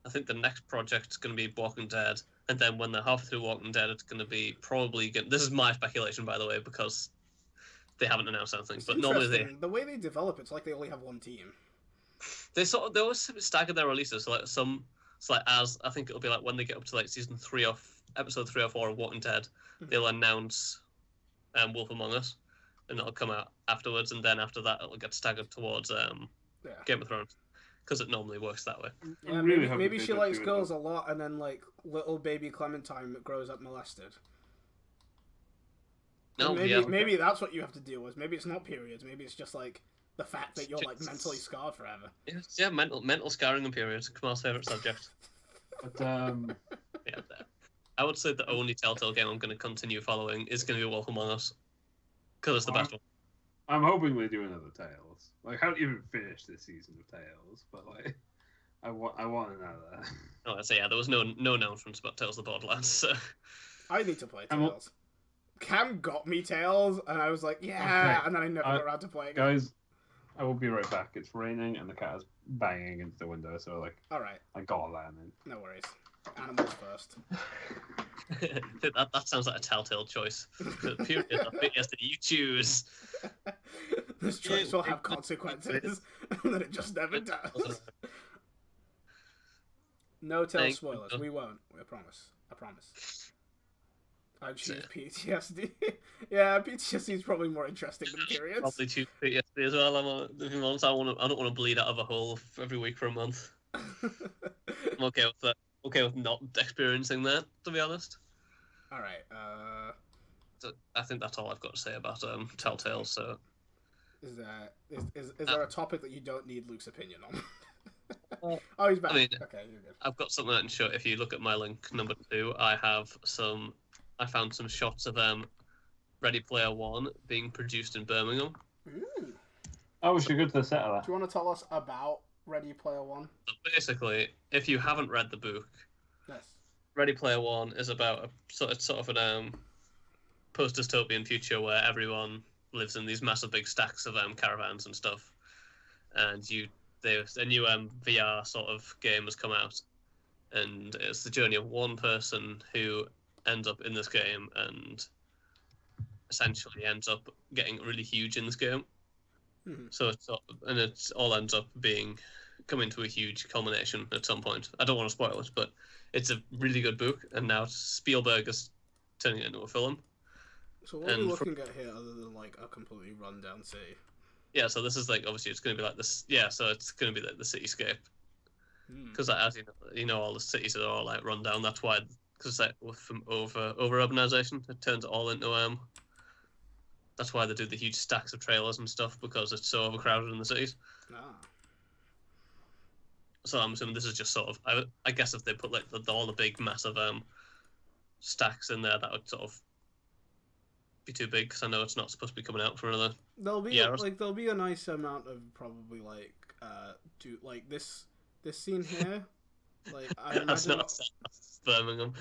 I think the next project's going to be Walking Dead, and then when they're halfway through Walking Dead, it's going to be probably. This is my speculation, by the way, because they haven't announced anything. But normally the way they develop, it's like they only have one team. They always stagger their releases. So as I think it'll be like when they get up to like season 3 or episode 3 or 4 of Walking Dead, they'll announce Wolf Among Us, and it'll come out afterwards, and then after that it'll get staggered towards Game of Thrones, because it normally works that way. Yeah, maybe she likes girls a lot, and then like little baby Clementine grows up molested. No, maybe that's what you have to deal with. Maybe it's not periods. Maybe it's just like the fact that you're like mentally scarred forever. Yeah, mental scarring and periods. Kamal's favorite subject. But yeah, I would say the only Telltale game I'm going to continue following is going to be Wolf Among Us, because it's the best one. I'm hoping we do another Tales. Like, I haven't even finished this season of Tales, but like, I want another. Oh, I'd say yeah. There was no announcements about Tales of the Borderlands, so I need to play Tales. Cam got me Tales, and I was like, yeah, okay. And then I never got around to playing. Guys, I will be right back. It's raining and the cat is banging into the window, so like, all right, I gotta let him in. No worries. Animals first. that sounds like a Telltale choice. Period. Yes, that you choose. This choice will have consequences, and then it just never does. No Tales spoilers. We won't. I promise. I choose PTSD. Yeah, PTSD is probably more interesting than periods. Probably choose PTSD as well. I don't want to bleed out of a hole every week for a month. I'm okay with that. Okay with not experiencing that, to be honest. All right. So I think that's all I've got to say about Telltale. So, is there a topic that you don't need Luke's opinion on? Oh, he's back. I mean, okay, you're good. I've got something I can show. If you look at my link number 2, I found some shots of Ready Player One being produced in Birmingham. Ooh. Oh, we should go to the set of that. Do you want to tell us about Ready Player One? So basically, if you haven't read the book, yes. Ready Player One is about it's sort of an post-dystopian future where everyone lives in these massive big stacks of caravans and stuff, and a new VR sort of game has come out, and it's the journey of one person who ends up in this game and essentially ends up getting really huge in this game. Mm-hmm. So it all ends up coming to a huge culmination at some point. I don't want to spoil it, but it's a really good book, and now Spielberg is turning it into a film. So what are we looking at here other than like a completely rundown city? Yeah, so this is like obviously it's going to be like this. Yeah, so it's going to be like the cityscape. Because as you know, all the cities are all like run down. That's why, because like from over urbanization, it turns it all into That's why they do the huge stacks of trailers and stuff, because it's so overcrowded in the cities. Ah. So I'm assuming this is just sort of, I guess if they put like all the big massive stacks in there, that would sort of be too big, because I know it's not supposed to be coming out for another. There'll be a nice amount of probably like this scene here. Like I that's imagine not Birmingham.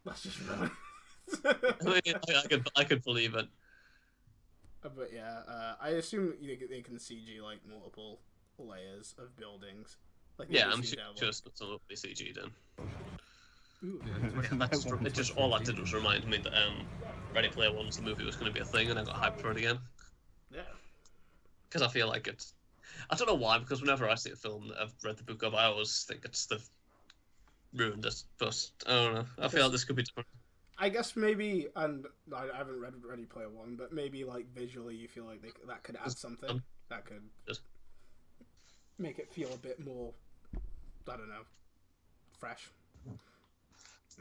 That's just wrong. I could believe it. But yeah, I assume they can CG like multiple layers of buildings. Like yeah, I'm sure some will be CG'd in. Ooh. It just all that did was remind me that Ready Player One's the movie was going to be a thing, and I got hyped for it again. Yeah. Because I feel like I don't know why, because whenever I see a film that I've read the book of, I always think it's the ruined it. But I don't know. I feel like this could be different. I guess maybe, and I haven't read Ready Player One, but maybe like visually, you feel like that could add something that could make it feel a bit more, I don't know, fresh.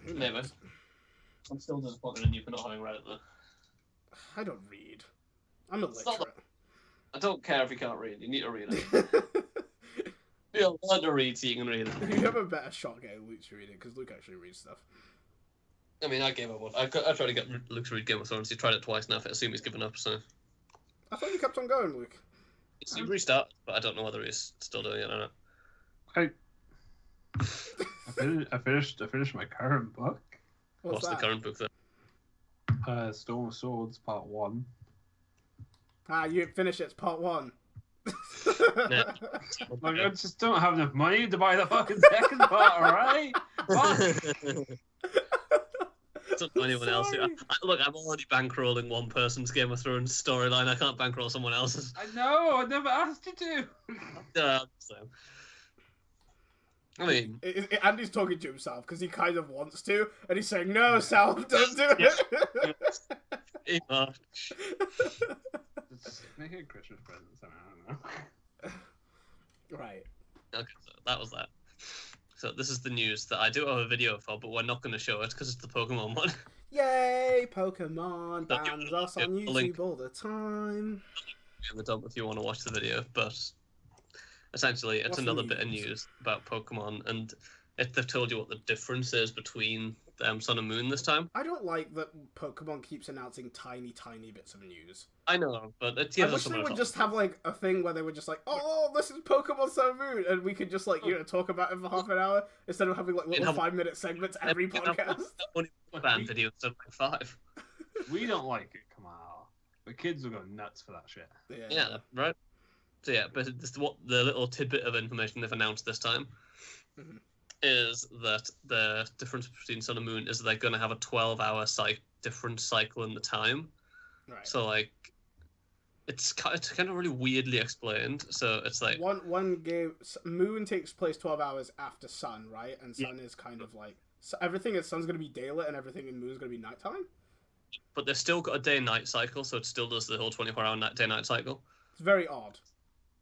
Maybe. I'm still disappointed in you for not having read it though. I don't read. I'm illiterate. I don't care if you can't read. You need to read it. You'll learn to read so you can read it. You have a better shot getting Luke to read it, because Luke actually reads stuff. I mean, I gave up on. I tried to get Luke to read Game of Thrones. He tried it twice now. I assume he's given up. So. I thought you kept on going, Luke. He restarted, but I don't know whether he's still doing it or not. I finished my current book. What's the current book then? Storm of Swords Part 1. You finished it. It's Part 1. Yeah. Like, I just don't have enough money to buy the fucking second part. All right. Don't know anyone else. Look, I'm already bankrolling one person's Game of Thrones storyline. I can't bankroll someone else's. I know. I never asked you to. So. I mean, Andy's talking to himself because he kind of wants to, and he's saying, "No, Sal, don't do it." Just make it a Christmas present. I don't know. Right. Okay, so that was that. So this is the news that I do have a video for, but we're not going to show it because it's the Pokemon one. Yay, Pokemon bans us on YouTube all the time. In the dump if you want to watch the video, but essentially it's another bit of news about Pokemon, and they've told you what the difference is between Sun and Moon this time. I don't like that Pokemon keeps announcing tiny bits of news. I know, but it I wish they would just have like a thing where they were just like, "Oh, this is Pokemon Sun and Moon," and we could just like talk about it for half an hour instead of having like little 5-minute segments every podcast. Only fan video instead of like 5. We don't like it, Kamal. The kids will go nuts for that shit. Yeah, right. So yeah, but what the little tidbit of information they've announced this time is that the difference between Sun and Moon is they're going to have a 12-hour different cycle in the time. Right. So like, it's kind of really weirdly explained. So it's like one game. Moon takes place 12 hours after Sun, right? And Sun is kind of like everything in Sun's going to be daylight and everything in Moon's going to be nighttime. But they've still got a day-night cycle, so it still does the whole 24-hour day-night cycle. It's very odd.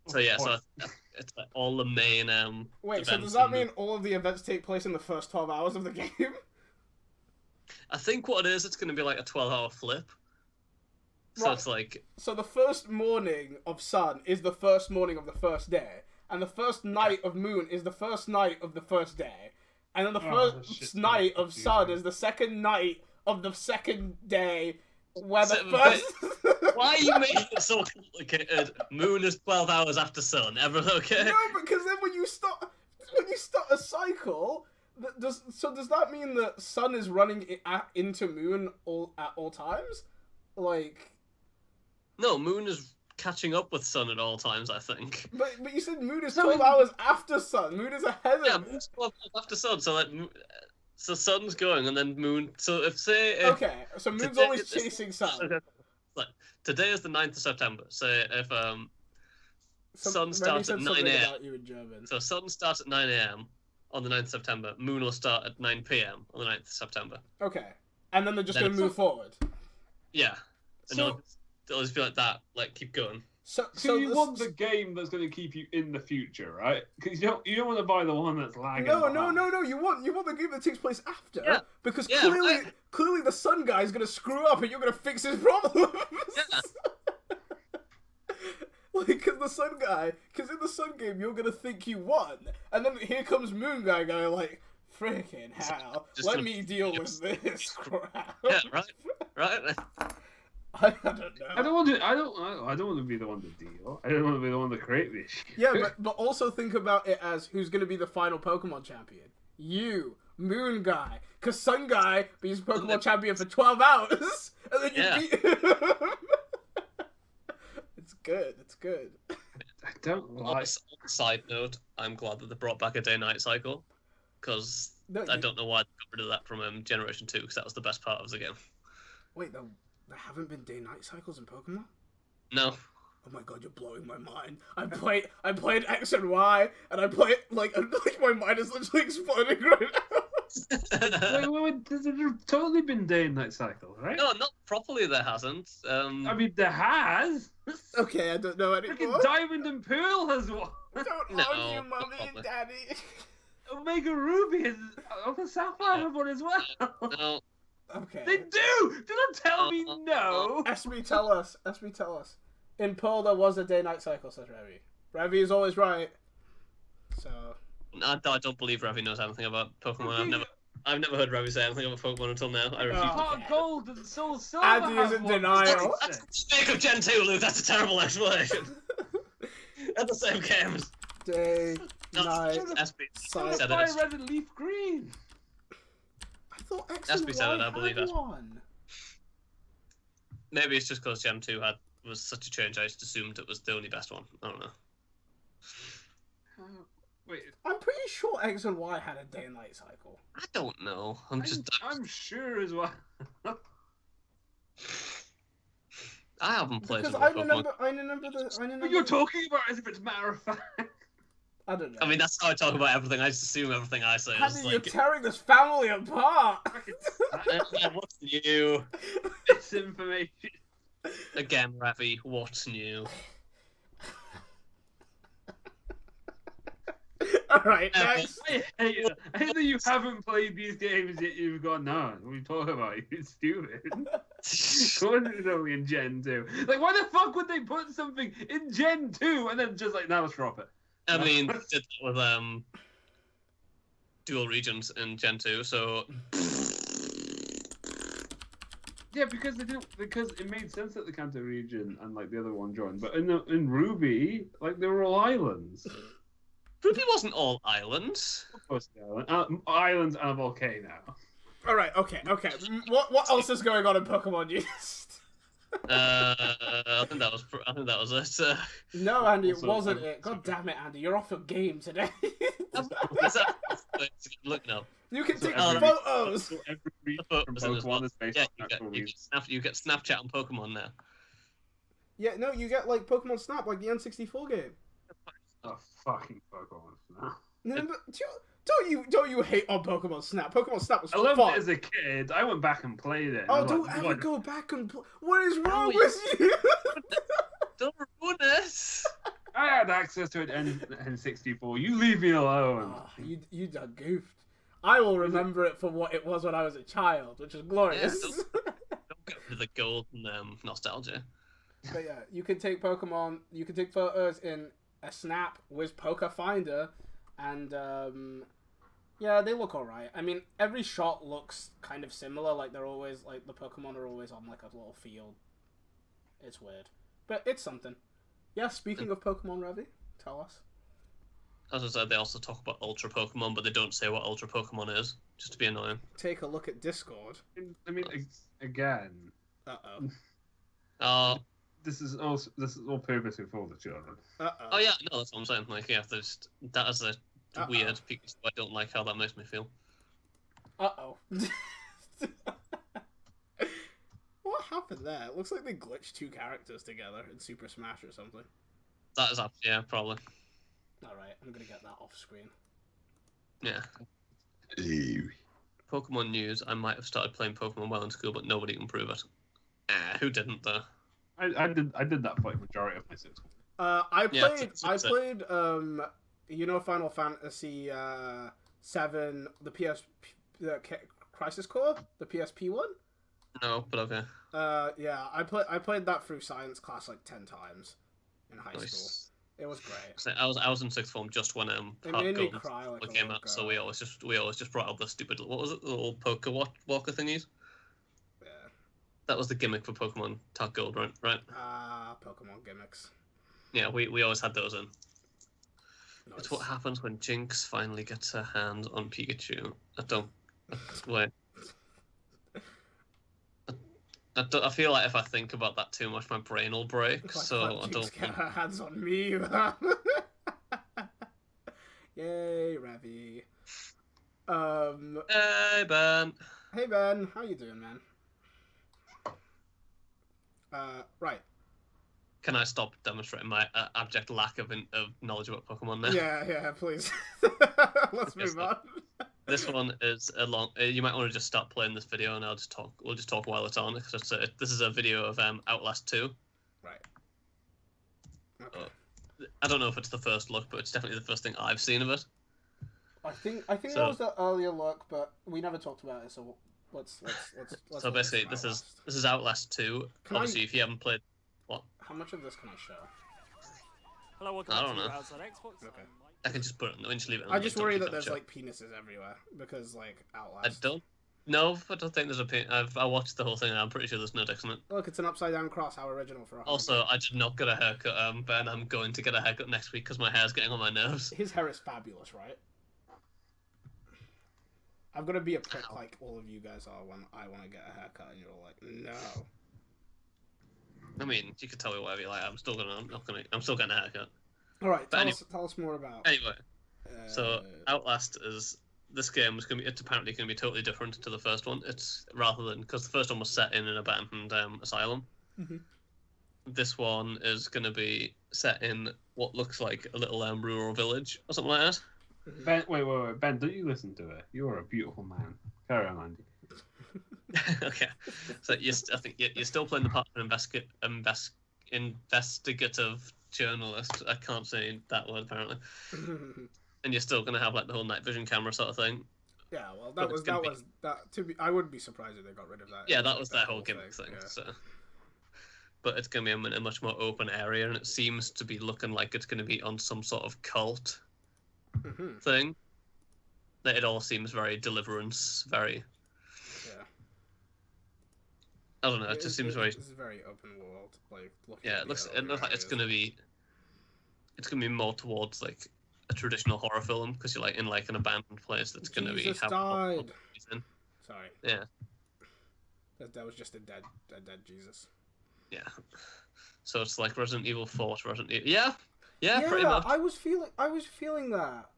So yeah, so it's like all the main Wait, so does that mean all of the events take place in the first 12 hours of the game? I think what it is, it's going to be like a 12-hour flip. So Right. it's like... So the first morning of Sun is the first morning of the first day, and the first night of Moon is the first night of the first day, and then the first night of Sun is the second night of the second day, where the first... Why are you making it so complicated? Moon is 12 hours after Sun. Everyone okay? No, because then when you start a cycle, does that mean that Sun is running into Moon at all times? Like... No, Moon is catching up with Sun at all times, I think. But you said Moon is 12 hours after Sun. Moon is ahead of... Yeah, Moon's 12 hours after Sun, so like... So Sun's going, and then Moon... So if okay, so Moon's always chasing Sun. Like, today is the 9th of September, so if Sun starts at 9 a.m. So Sun starts at 9 a.m. on the 9th of September. Moon will start at 9 p.m. on the 9th of September. Okay, and then they're just going to move forward. Yeah, and it'll just be like that, like keep going. So you want the game that's going to keep you in the future, right? Because you don't want to buy the one that's lagging. No. You want the game that takes place after, because clearly the Sun guy is going to screw up, and you're going to fix his problems. Yeah. Because in the Sun game, you're going to think you won, and then here comes Moon guy going like, freaking hell, let me deal with this crap. Yeah, right. I don't know. I don't want to be the one to deal. I don't want to be the one to create this shit. Yeah, but also think about it as who's going to be the final Pokemon champion. You, Moon guy, because Sun guy beats Pokemon champion for 12 hours, and then you beat him. It's good. I don't like... On a side note, I'm glad that they brought back a day-night cycle, because I don't know why they got rid of that from Generation 2, because that was the best part of the game. Wait, there haven't been day-night cycles in Pokemon? No. Oh my god, you're blowing my mind. I played X and Y, and I play like my mind is literally exploding right now. There's totally been day and night cycles, right? No, not properly. There hasn't. I mean, there has. Okay, I don't know anymore. Freaking Diamond and Pearl has one. Don't No, argue, not Mummy and properly. Daddy. Omega Ruby is Alpha Sapphire have one as well. No. Okay. They do. Do not tell me no. Esme, tell us. Esme, tell us. In Pearl, there was a day-night cycle, says Revy. Revy is always right. So. I don't believe Ravi knows anything about Pokemon. I've never heard Ravi say anything about Pokemon until now. I refuse. Heart Gold and Soul Silver. Andy is have in one. denial. Speak of Gen 2, Luke. That's a terrible explanation. They're the same games. Day, night, SB cycle. said Fire it. Red and Leaf Green. I thought X SB and said Y it, I believe had it. one. Maybe it's just because Gen 2 was such a change. I just assumed it was the only best one. I don't know. Wait, I'm pretty sure X and Y had a day and night cycle. I don't know. I'm sure as well. I haven't played Because some I Pokemon. remember But you're talking about it as if it's matter of fact. I don't know. I mean, that's how I talk about everything. I just assume everything I say Andy, is you're like, tearing this family apart. what's new? Misinformation. Again, Ravi, what's new? Alright, next. I hate that you haven't played these games yet you've gone, no, we talk about it, it's stupid. Of course it's only in Gen 2. Like, why the fuck would they put something in Gen 2 and then just like, now let's drop it? I mean, they did that with dual regions in Gen 2, so Yeah, because it made sense that the Kanto region and like the other one joined, but in Ruby, like they were all islands. Ruby wasn't all islands. Of course, islands and a volcano. Alright, okay. What else is going on in Pokemon News? I think that was it. No, Andy, it Also, wasn't it. God damn it, Andy, you're off your game today. Looking up. You can So take every- photos. So every region The from photos as well. Pokemon is based Yeah, on actual regions. you get Snapchat and Pokemon now. Yeah, no, you get like Pokemon Snap, like the N64 game. Oh, fucking Pokemon Snap. No, but don't you hate on Pokemon Snap? Pokemon Snap was I loved fun. it as a kid. I went back and played it. and I Oh, was don't like, ever what? go back and what is wrong No, with you? Don't ruin it. I had access to an N64. You leave me alone. Oh, you done goofed. I will remember it for what it was when I was a child, which is glorious. Don't go for the golden nostalgia. But yeah, you can take photos in a Snap with Poke Finder, and yeah, they look alright. I mean, every shot looks kind of similar. Like they're always like the Pokemon are always on like a little field. It's weird, but it's something. Yeah. Speaking of Pokemon, Ravi, tell us. As I said, they also talk about Ultra Pokemon, but they don't say what Ultra Pokemon is, just to be annoying. Take a look at Discord. I mean, again, Uh-oh. this is all purposely for the children. Uh-oh. Oh yeah, no, that's what I'm saying. Like, yeah, that is a Uh-oh. weird because I don't like how that makes me feel. Uh-oh. What happened there? It looks like they glitched two characters together in Super Smash or something. That is up, yeah, probably. Alright, I'm gonna get that off screen. Yeah. Pokemon news. I might have started playing Pokemon well in school, but nobody can prove it. Who didn't though? I did that for the majority of my sixth grade. I Yeah, played you know, Final Fantasy 7, the Crisis Core, the PSP one. No, but okay. Yeah, I played that through science class like 10 times in high school. Nice. It was great. So I was in sixth form just when It Heart made me Gold cry like a came little out, so girl. we always just brought up the stupid, what was it, the little poker walker thingies. Yeah. That was the gimmick for Pokemon Heart Gold, right? Pokemon gimmicks. Yeah, we always had those in. Nice. It's what happens when Jinx finally gets her hands on Pikachu. Wait. I feel like if I think about that too much, my brain will break. Like, So let I Jinx don't. get her hands on me. Yay, Ravi. Hey Ben. Hey Ben, how you doing, man? Right. Can I stop demonstrating my abject lack of knowledge about Pokemon now? Yeah, please. Let's move on. This one is a long. You might want to just stop playing this video, and I'll just talk. We'll just talk while it's on. Because this is a video of Outlast 2. Right. Okay. I don't know if it's the first look, but it's definitely the first thing I've seen of it. I think that was the earlier look, but we never talked about it. So let's. So basically, this is Outlast 2. Obviously, if you haven't played, what? How much of this can I show? Hello, welcome I don't know. Outside Xbox. Okay. I can just put it. Just leave it. I just worry that there's like penises everywhere because like Outlast. I don't. No, I don't think there's a penis. I watched the whole thing, and I'm pretty sure there's no dicks in it. Look, it's an upside down cross. How original for a. Also, I did not get a haircut, Ben. I'm going to get a haircut next week because my hair's getting on my nerves. His hair is fabulous, right? I'm gonna be a prick like all of you guys are when I want to get a haircut, and you're all like, no. I mean, you can tell me whatever you like. I'm still getting a haircut. All right, tell us more about. Anyway, so Outlast is this game is it's apparently going to be totally different to the first one. It's rather than because the first one was set in an abandoned asylum. Mm-hmm. This one is going to be set in what looks like a little rural village or something like that. Ben, wait, Ben, don't you listen to it? You're a beautiful man. Carry on, Andy. Okay, so I think you're still playing the part of an investigative journalist. I can't say that word apparently. And you're still gonna have like the whole night vision camera sort of thing. Yeah, well, I would be surprised if they got rid of that. Yeah, that was their whole gimmick thing. Yeah. So, but it's gonna be in a much more open area, and it seems to be looking like it's gonna be on some sort of cult thing. That it all seems very Deliverance, very. Yeah. I don't know. It just seems very. It's a very open world, like. Yeah, it looks like it's gonna be. It's gonna be more towards like a traditional horror film because you're like in like an abandoned place that's gonna be. Died. Sorry. Yeah. That was just a dead Jesus. Yeah. So it's like Resident Evil 4 to Resident Evil. Yeah, pretty much. I was feeling that.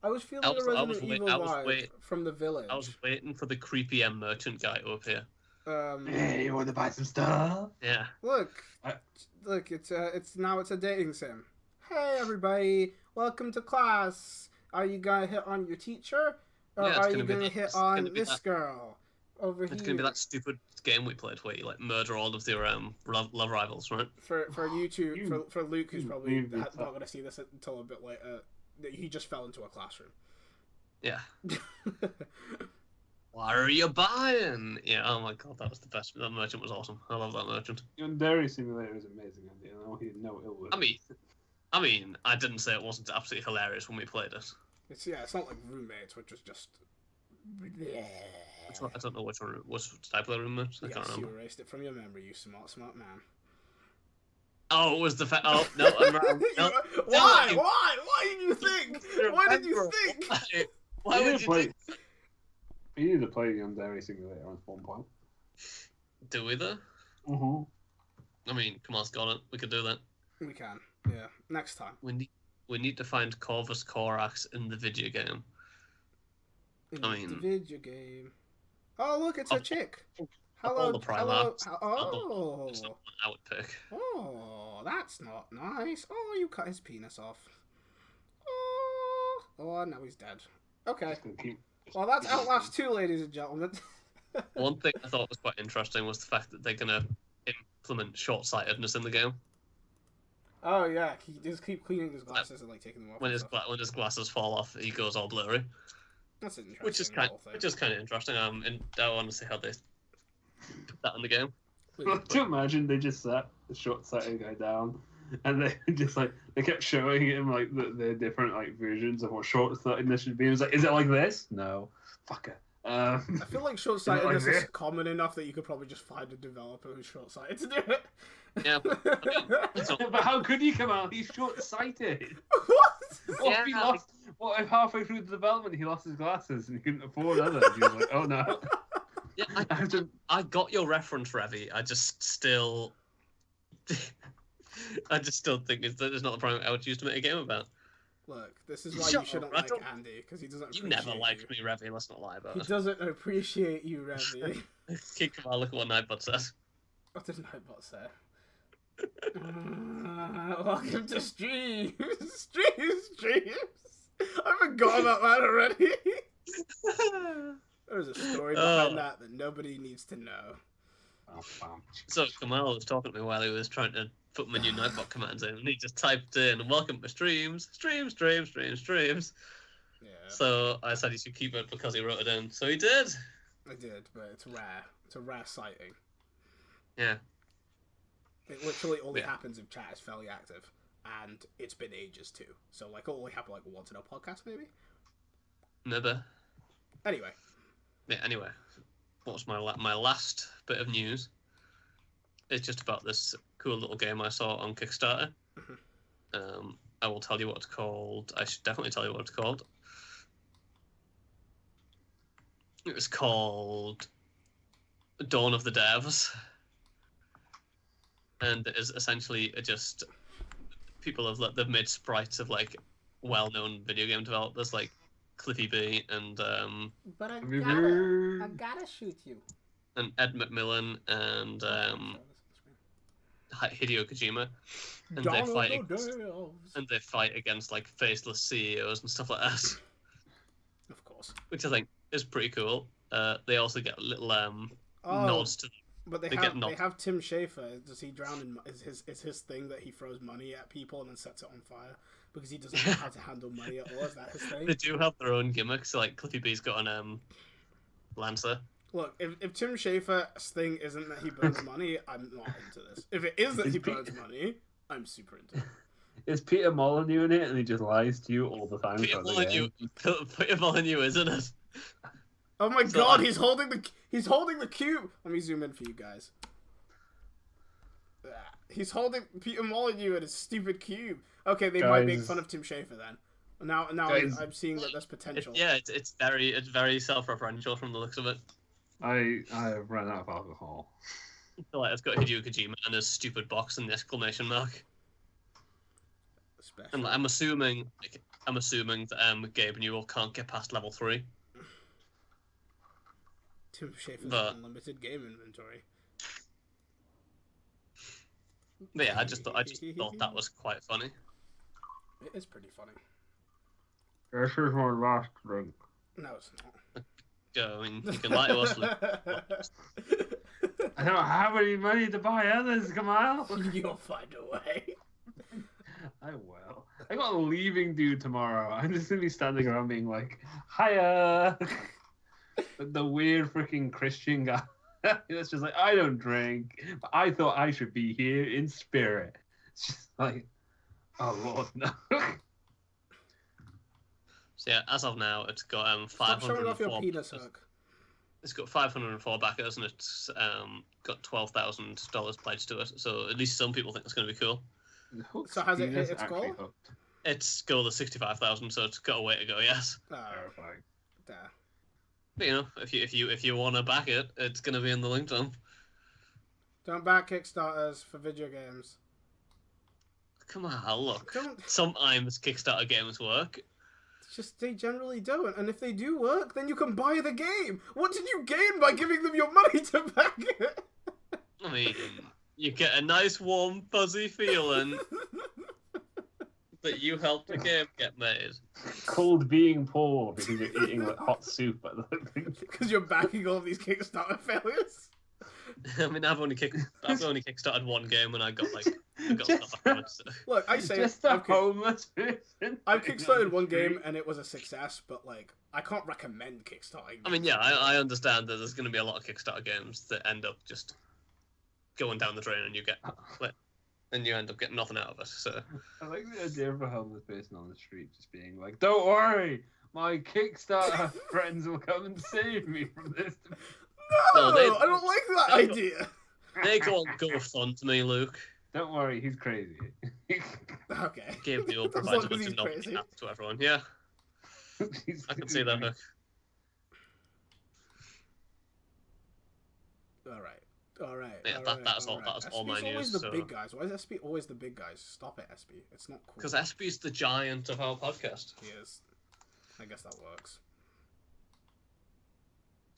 I was feeling the Resident Evil vibe from the village. I was waiting for the creepy merchant guy to appear. Hey, you want to buy some stuff? Yeah. Look, it's a dating sim. Hey everybody, welcome to class. Are you gonna hit on your teacher, or are you gonna hit on this girl over here? It's gonna be that stupid game we played where you like murder all of their love rivals, right? For you two, for Luke, who's probably not gonna see this until a bit later. He just fell into a classroom. Yeah. What are you buying? Yeah, oh my god, that was the best. That merchant was awesome. I love that merchant. Your Dairy Simulator is amazing, Andy. I know he had no ill will. I mean, I didn't say it wasn't absolutely hilarious when we played it. It's not like Roommates, which was just. I don't know which type of Roommates. I can't remember. You erased it from your memory, you smart man. Oh, it was the fact. Oh no, I'm wrong. No. Why? Why did you think? Why did you think? Why would you think? You need to play the Dairy Simulator on one point. Do we though? I mean, Kamal's got it. We could do that. We can. Yeah. Next time. We need to find Corvus Corax in the video game. The video game. Oh look, it's a chick. Hello. The Primarchs. Oh. I would pick. Oh, that's not nice. Oh, you cut his penis off. Oh, now he's dead. Okay. Well, that's Outlast 2, ladies and gentlemen. One thing I thought was quite interesting was the fact that they're going to implement short-sightedness in the game. Oh, yeah. He just keep cleaning his glasses and like taking them off. When his glasses fall off, he goes all blurry. That's interesting. Which is kind of interesting. And I want to see how they put that in the game. Do you imagine they just sat the short-sighted guy down, and they kept showing him like the different like versions of what short-sightedness should be. It was like, is it like this? No, fucker. I feel like short-sightedness is common enough that you could probably just find a developer who's short-sighted to do it. Yeah, but how could you come out? He's short-sighted. What? What if halfway through the development he lost his glasses and he couldn't afford others? He was like, oh no. Yeah, I got your reference, Revy. I just still think there's not the problem I would use to make a game about. Look, this is why you shouldn't like Andy, because he doesn't appreciate you. Never liked me, Revy. Let's not lie about it. He doesn't appreciate you, Revy. Come on, look at what Nightbot says. What did Nightbot say? Welcome to streams. Streams. I forgot about that already. There's a story behind that nobody needs to know. So Kamal was talking to me while he was trying to put my new Nightbot commands in, and he just typed in, "Welcome to streams. Yeah. So I said he should keep it because he wrote it in. So he did. I did, but it's rare. It's a rare sighting. Yeah. It literally only happens if chat is fairly active, and it's been ages too. So like, it'll only happen like once in a podcast, maybe. Never. Anyway. Yeah. Anyway, what's my last bit of news? It's just about this cool little game I saw on Kickstarter. I will tell you what it's called. I should definitely tell you what it's called. It was called Dawn of the Devs. And it is essentially just people they've made sprites of like well-known video game developers like Cliffy B and But I gotta shoot you. And Ed McMillan and Hideo Kojima, and they fight against like faceless CEOs and stuff like that. Of course. Which I think is pretty cool. They also get little nods to. But they have Tim Schafer. Does he drown in? Is his thing that he throws money at people and then sets it on fire because he doesn't know how to handle money at all? Is that his thing? They do have their own gimmicks. So, like Cliffy B's got an Lancer. Look, if Tim Schafer's thing isn't that he burns money, I'm not into this. If it is that he burns money, I'm super into it. Is Peter Molyneux in it and he just lies to you all the time? Peter Molyneux, isn't it? Oh my god, he's holding the cube. Let me zoom in for you guys. He's holding Peter Molyneux and his stupid cube. Okay, they might make fun of Tim Schafer then. Now I'm seeing that there's potential. It's very self-referential from the looks of it. I have run out of alcohol. Like it's got Hideo Kojima and his stupid box and the exclamation mark. And like, I'm assuming that Gabe Newell can't get past level 3. Tim Schafer's unlimited game inventory. But yeah, I just thought that was quite funny. It is pretty funny. This is my last drink. No, it's not. I mean, you can lie to us, Luke. I don't have any money to buy others, Kamal. You'll find a way. I will. I got a leaving due tomorrow. I'm just gonna be standing around being like, "Hiya." The weird freaking Christian guy. That's just like, I don't drink, but I thought I should be here in spirit. It's just like, oh Lord, no. So yeah, as of now, it's got 504. It's got 504 backers, and it's got $12,000 pledged to it. So at least some people think it's going to be cool. So has it hit its goal? Its goal is 65,000, so it's got a way to go. Yes. Terrifying. But you know, if you want to back it, it's going to be in the link dump. Don't back Kickstarters for video games. Come on, look. Sometimes Kickstarter games work. It's just they generally don't, and if they do work, then you can buy the game. What did you gain by giving them your money to back it? I mean, you get a nice, warm, fuzzy feeling that you helped the game get made. Cold being poor because you're eating like hot soup. Because you're backing all these Kickstarter failures. I mean, I've only kickstarted one game and I got stuff from it. So. Look, I say homeless person. I've kickstarted one game and it was a success, but like I can't recommend kickstarting. I mean, yeah, I understand that there's going to be a lot of Kickstarter games that end up just going down the drain and you end up getting nothing out of it. So I like the idea of a homeless person on the street just being like, "Don't worry, my Kickstarter friends will come and save me from this." No, I don't like that idea. They go on GoFundMe, Luke. Don't worry, he's crazy. Okay. Give you provide a bunch of novelty apps to everyone. Yeah, I can see that. All right. Yeah, that's all my news. Always the big guys. Why is SB always the big guys? Stop it, SB. It's not cool. Because SB's the giant of our podcast. He is. I guess that works.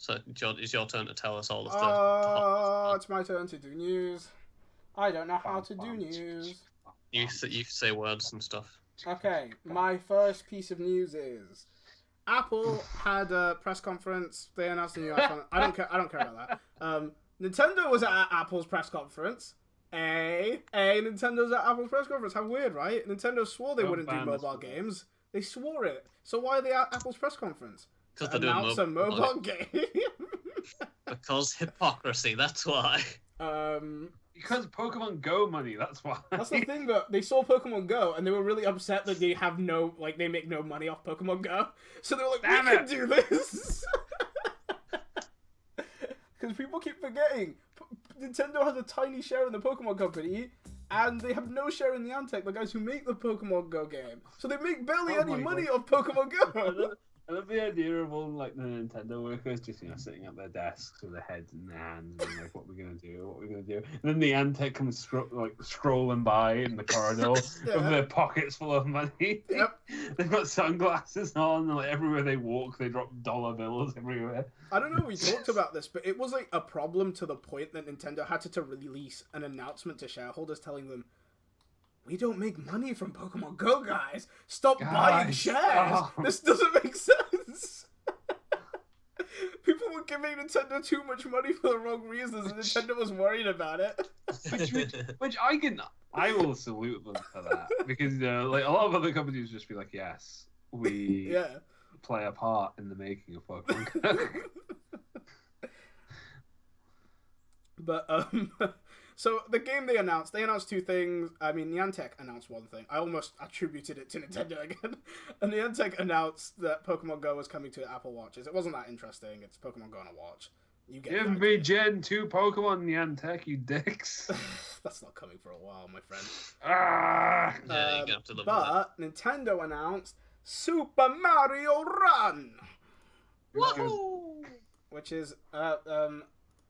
So it's your turn to tell us all of the... Oh, it's my turn to do news. I don't know how to do news. You say words and stuff. Okay, my first piece of news is... Apple had a press conference. They announced a new iPhone. I don't care about that. Nintendo was at Apple's press conference. Nintendo's at Apple's press conference. How weird, right? Nintendo swore they wouldn't do mobile games. They swore it. So why are they at Apple's press conference? Because they're doing a mobile game. Because hypocrisy, that's why. Because Pokemon Go money, that's why. That's the thing, though. They saw Pokemon Go, and they were really upset that they they make no money off Pokemon Go. So they were like, we can do this! Because people keep forgetting. Nintendo has a tiny share in the Pokemon company, and they have no share in the Niantic, the guys who make the Pokemon Go game. So they make barely any money off Pokemon Go. I love the idea of all like the Nintendo workers just sitting at their desks with their heads in their hands and like, what we're gonna do? And then the Niantic comes scrolling by in the corridor with their pockets full of money. Yep. They've got sunglasses on, and like everywhere they walk, they drop dollar bills everywhere. I don't know if we talked about this, but it was like a problem to the point that Nintendo had to release an announcement to shareholders telling them, we don't make money from Pokemon Go, guys. Stop buying shares. Oh. This doesn't make sense. People were giving Nintendo too much money for the wrong reasons, and Nintendo was worried about it. Which I will salute them for that, because like a lot of other companies just be like, yes, we play a part in the making of Pokemon Go. But so the game they announced two things. I mean, Niantic announced one thing. I almost attributed it to Nintendo again. And Niantic announced that Pokemon Go was coming to Apple Watches. It wasn't that interesting. It's Pokemon Go on a watch. You get Give me Gen 2 Pokemon, Niantic, you dicks. That's not coming for a while, my friend. Ah! Yeah, you're gonna have to live but with it. Nintendo announced Super Mario Run. Woohoo! Which is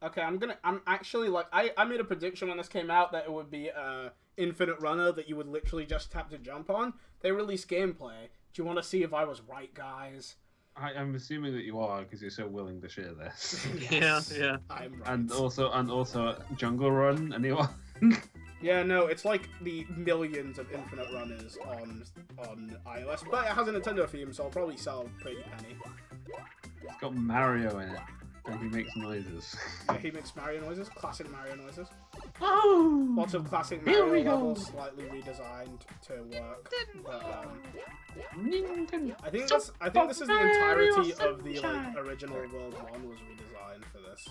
okay, I'm actually like, I made a prediction when this came out that it would be Infinite Runner that you would literally just tap to jump on. They released gameplay. Do you want to see if I was right, guys? I'm assuming that you are, because you're so willing to share this. Yes, yeah. I'm right. And also Jungle Run, anyone? Yeah, no, it's like the millions of Infinite Runners on iOS, but it has a Nintendo theme, so I'll probably sell a pretty penny. It's got Mario in it. And he makes noises. Yeah, he makes Mario noises, classic Mario noises. Oh! Lots of classic Mario levels, slightly redesigned to work. But, I think this is the entirety of the original World 1 was redesigned for this.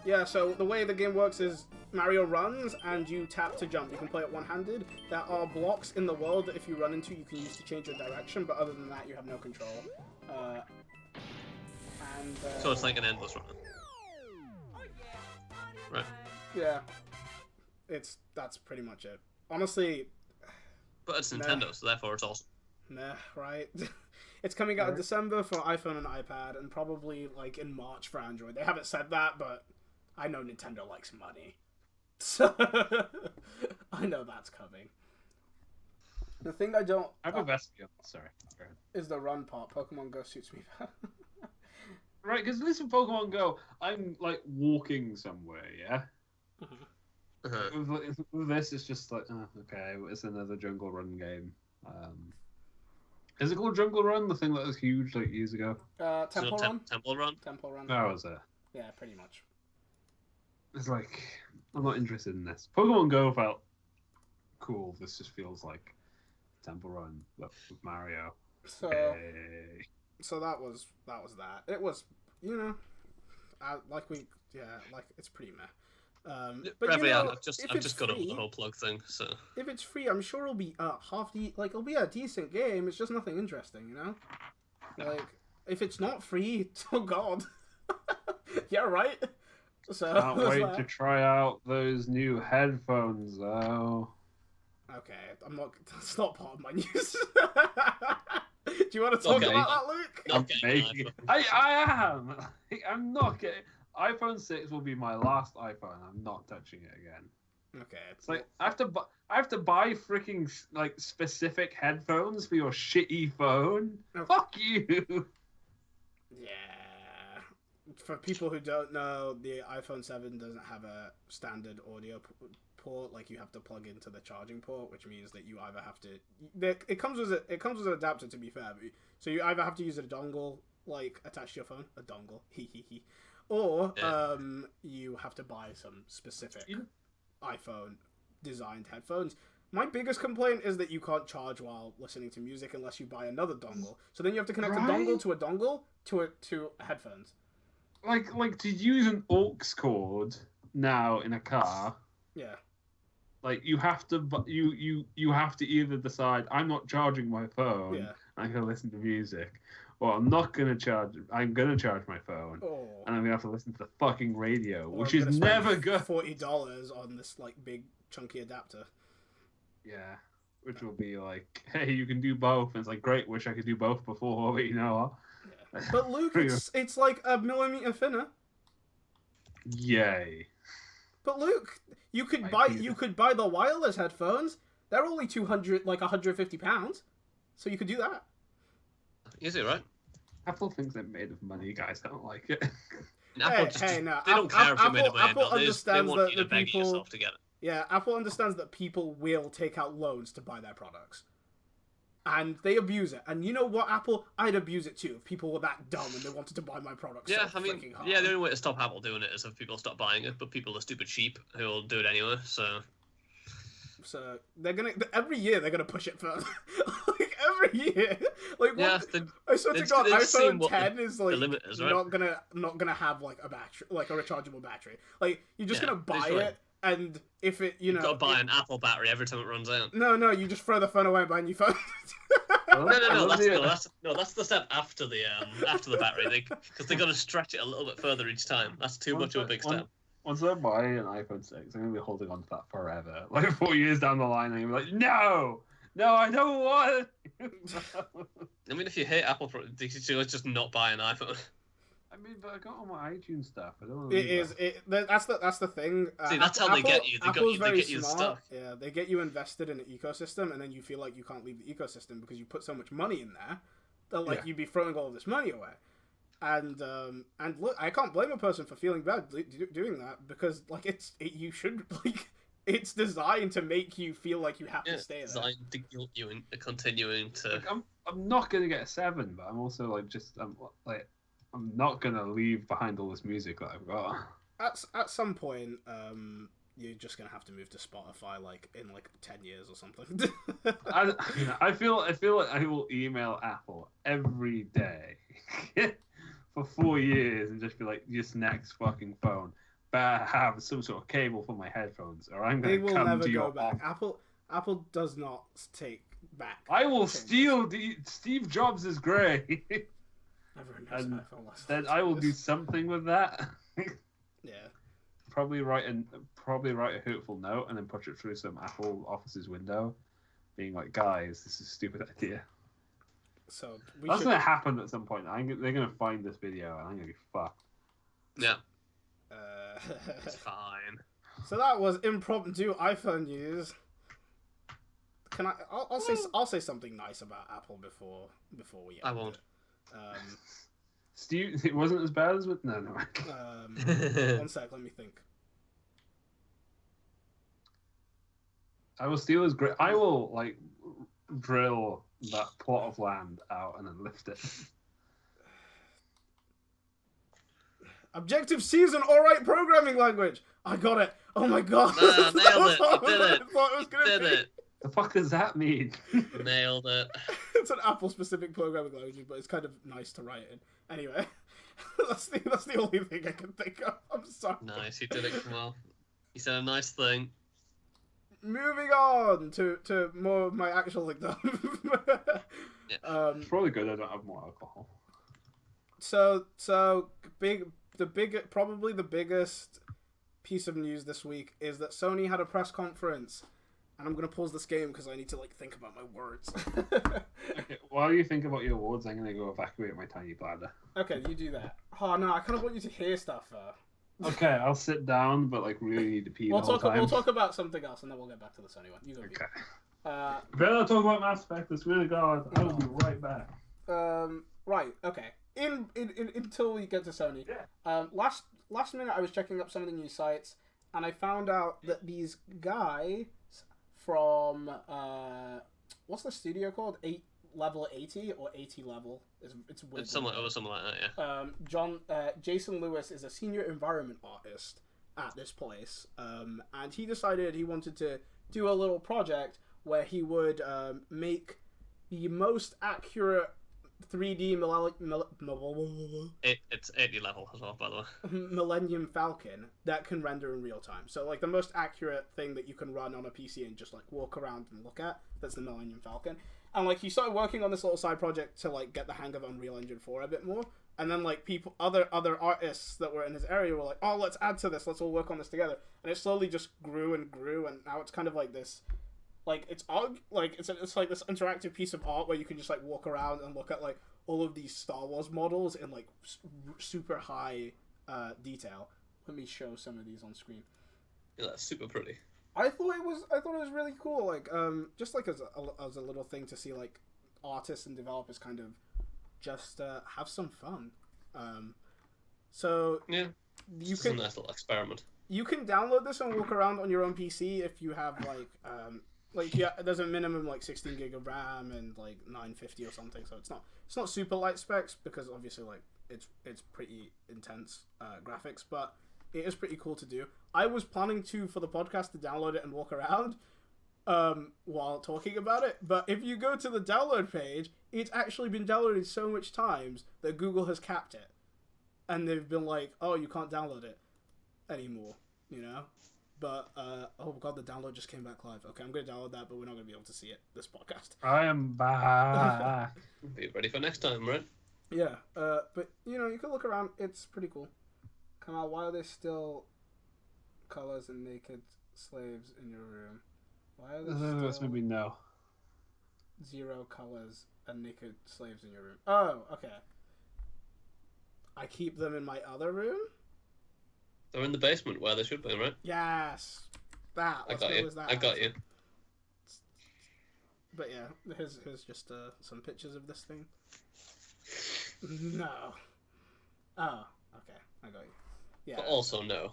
Yeah, so the way the game works is Mario runs and you tap to jump. You can play it one-handed. There are blocks in the world that if you run into, you can use to change your direction, but other than that, you have no control. So it's like an endless run. Right. Yeah. That's pretty much it. Honestly... But it's Nintendo, so therefore it's awesome. Meh, right? It's coming out in December for iPhone and iPad, and probably like in March for Android. They haven't said that, but I know Nintendo likes money. So I know that's coming. The thing I don't... I have a best feel. Sorry. Is the run part. Pokemon Go suits me better. Right, because listen, Pokemon Go, I'm like walking somewhere, yeah? With this, it's just like, oh, okay, it's another Jungle Run game. Is it called Jungle Run, the thing that was huge like years ago? Temple Run? Temple Run? Temple Run. Oh, was it? Yeah, pretty much. It's like, I'm not interested in this. Pokemon Go felt cool. This just feels like Temple Run with Mario. So, so that was that. It was, it's pretty meh. But I've just got over the whole plug thing. So if it's free, I'm sure it'll be it'll be a decent game. It's just nothing interesting, Like if it's not free, oh god, yeah, right. So can't wait to try out those new headphones, though. Okay, I'm not. That's not part of my news. Do you want to talk about that, Luke? I am. I'm not getting. iPhone 6 will be my last iPhone. I'm not touching it again. Okay. It's like I have to buy freaking like specific headphones for your shitty phone. Okay. Fuck you. Yeah. for people who don't know, the iPhone 7 doesn't have a standard audio port. Like, you have to plug into the charging port, which means that you either have to. It comes with an adapter, to be fair. So you either have to use a dongle, like attached to your phone, a dongle, or you have to buy some specific iPhone designed headphones. My biggest complaint is that you can't charge while listening to music unless you buy another dongle. So then you have to connect a dongle to headphones. Like to use an aux cord now in a car. Yeah. Like you have to you have to either decide I'm not charging my phone. Yeah. I'm gonna listen to music, or I'm not gonna charge. I'm gonna charge my phone, and I'm gonna have to listen to the fucking radio, which is never good. $40 on this like big chunky adapter. Yeah, which will be like, hey, you can do both. And it's like, great, wish I could do both before, but you know what? Yeah. But Luke, it's like a millimeter thinner. Yay! But Luke, you could buy the wireless headphones. They're only £150, so you could do that. Easy, right? Apple thinks they're made of money, guys. I don't like it. Apple they don't care if you're made of money. Apple They want you to that beg people, yourself to get it. Yeah, Apple understands that people will take out loans to buy their products. And they abuse it. And you know what, Apple? I'd abuse it too if people were that dumb and they wanted to buy my products. Yeah, so freaking hard. the only way to stop Apple doing it is if people stop buying it, but people are stupid sheep who will do it anyway, so... So, every year they're gonna push it further. Like, every year. Like, yeah, I swear to God, iPhone 10 is, like, right? not gonna have, like, a battery, like, a rechargeable battery. Like, you're just gonna buy right. it, and if it, you know... You've got to buy an Apple battery every time it runs out. No, you just throw the phone away and buy a new phone. No, that's the step after the battery, because they got to stretch it a little bit further each time. That's too much of a big step. Once I buy an iPhone 6, I'm going to be holding on to that forever. Like 4 years down the line, I'm going to be like, no, I don't want it. I mean, if you hate Apple, you should just not buy an iPhone. I mean, but I got all my iTunes stuff. I don't. That's the thing. See, that's how they get you. They get you stuck. Yeah, they get you invested in an ecosystem, and then you feel like you can't leave the ecosystem because you put so much money in there that you'd be throwing all of this money away. And look, I can't blame a person for feeling bad doing that because you should it's designed to make you feel like you have to stay there. It's designed to guilt you into continuing to. Like, I'm not gonna get a 7, but I'm also I'm not gonna leave behind all this music that I've got. At some point, you're just gonna have to move to Spotify, like in 10 years or something. I feel like I will email Apple every day for 4 years and just be like, "This next fucking phone better have some sort of cable for my headphones, or I'm gonna come to your back." Apple does not take back. I will steal Steve Jobs is great. And then I will do something with that. Yeah. Probably write a hurtful note and then push it through some Apple office's window, being like, "Guys, this is a stupid idea." So that's gonna happen at some point. They're gonna find this video and I'm gonna be fucked. Yeah. It's fine. So that was impromptu iPhone news. I'll say something nice about Apple before we end. I won't. Steve, it wasn't as bad as with no. 1 sec, let me think. I will steal his great. I will drill that plot of land out and then lift it. Objective-C is an alright programming language. I got it. Oh my god. Nailed it. I did it. I thought it was gonna be. The fuck does that mean? Nailed it. It's an Apple-specific programming language, but it's kind of nice to write in. Anyway, that's the only thing I can think of. I'm sorry. Nice, you did it, Kamal. You said a nice thing. Moving on to more of my actual stuff. It's probably good I don't have more alcohol. So probably the biggest piece of news this week is that Sony had a press conference. And I'm going to pause this game because I need to think about my words. Okay, while you think about your words, I'm going to go evacuate my tiny bladder. Okay, you do that. Oh, no, I kind of want you to hear stuff. Okay, I'll sit down, but really need to pee the whole time. We'll talk about something else, and then we'll get back to the Sony one. You go. Okay. Better talk about Mass Effect. I swear to God, I will be right back. Right, okay. until we get to Sony, last minute I was checking up some of the news sites, and I found out that these guys from what's the studio called? Level 80 or 80 level? It's weird. It's something like that, yeah. Jason Lewis is a senior environment artist at this place, and he decided he wanted to do a little project where he would make the most accurate 3D It's 80 level as well, by the way. Millenium Falcon that can render in real time. So like the most accurate thing that you can run on a PC and just like walk around and look at, that's the Millenium Falcon. And like he started working on this little side project to like get the hang of Unreal Engine 4 a bit more. And then like other artists that were in his area were like, oh, let's add to this, let's all work on this together. And it slowly just grew, and now it's kind of like this, like it's like it's like this interactive piece of art where you can just like walk around and look at like all of these Star Wars models in like super high detail. Let me show some of these on screen. Yeah, that's super pretty. I thought it was really cool. Like just like as a little thing to see like artists and developers kind of just have some fun. So yeah, it's a nice little experiment. You can download this and walk around on your own PC if you have like yeah, there's a minimum like 16 gig of RAM and like 950 or something. So it's not super light specs because obviously like it's pretty intense graphics, but it is pretty cool to do. I was planning to for the podcast to download it and walk around while talking about it, but if you go to the download page, it's actually been downloaded so much times that Google has capped it, and they've been like, oh, you can't download it anymore, you know. But oh god, the download just came back live. Okay, I'm gonna download that, but we're not gonna be able to see it this podcast. I am back. Be ready for next time, right? Yeah, but you know, you can look around. It's pretty cool. Kamal, why are there still colors and naked slaves in your room? Why are there That's still maybe no. 0 colors and naked slaves in your room? Oh, okay. I keep them in my other room? They're in the basement where they should be, right? Yes. That. I got you. But yeah, here's just some pictures of this thing. No. Oh, okay. I got you. Yeah. But also no.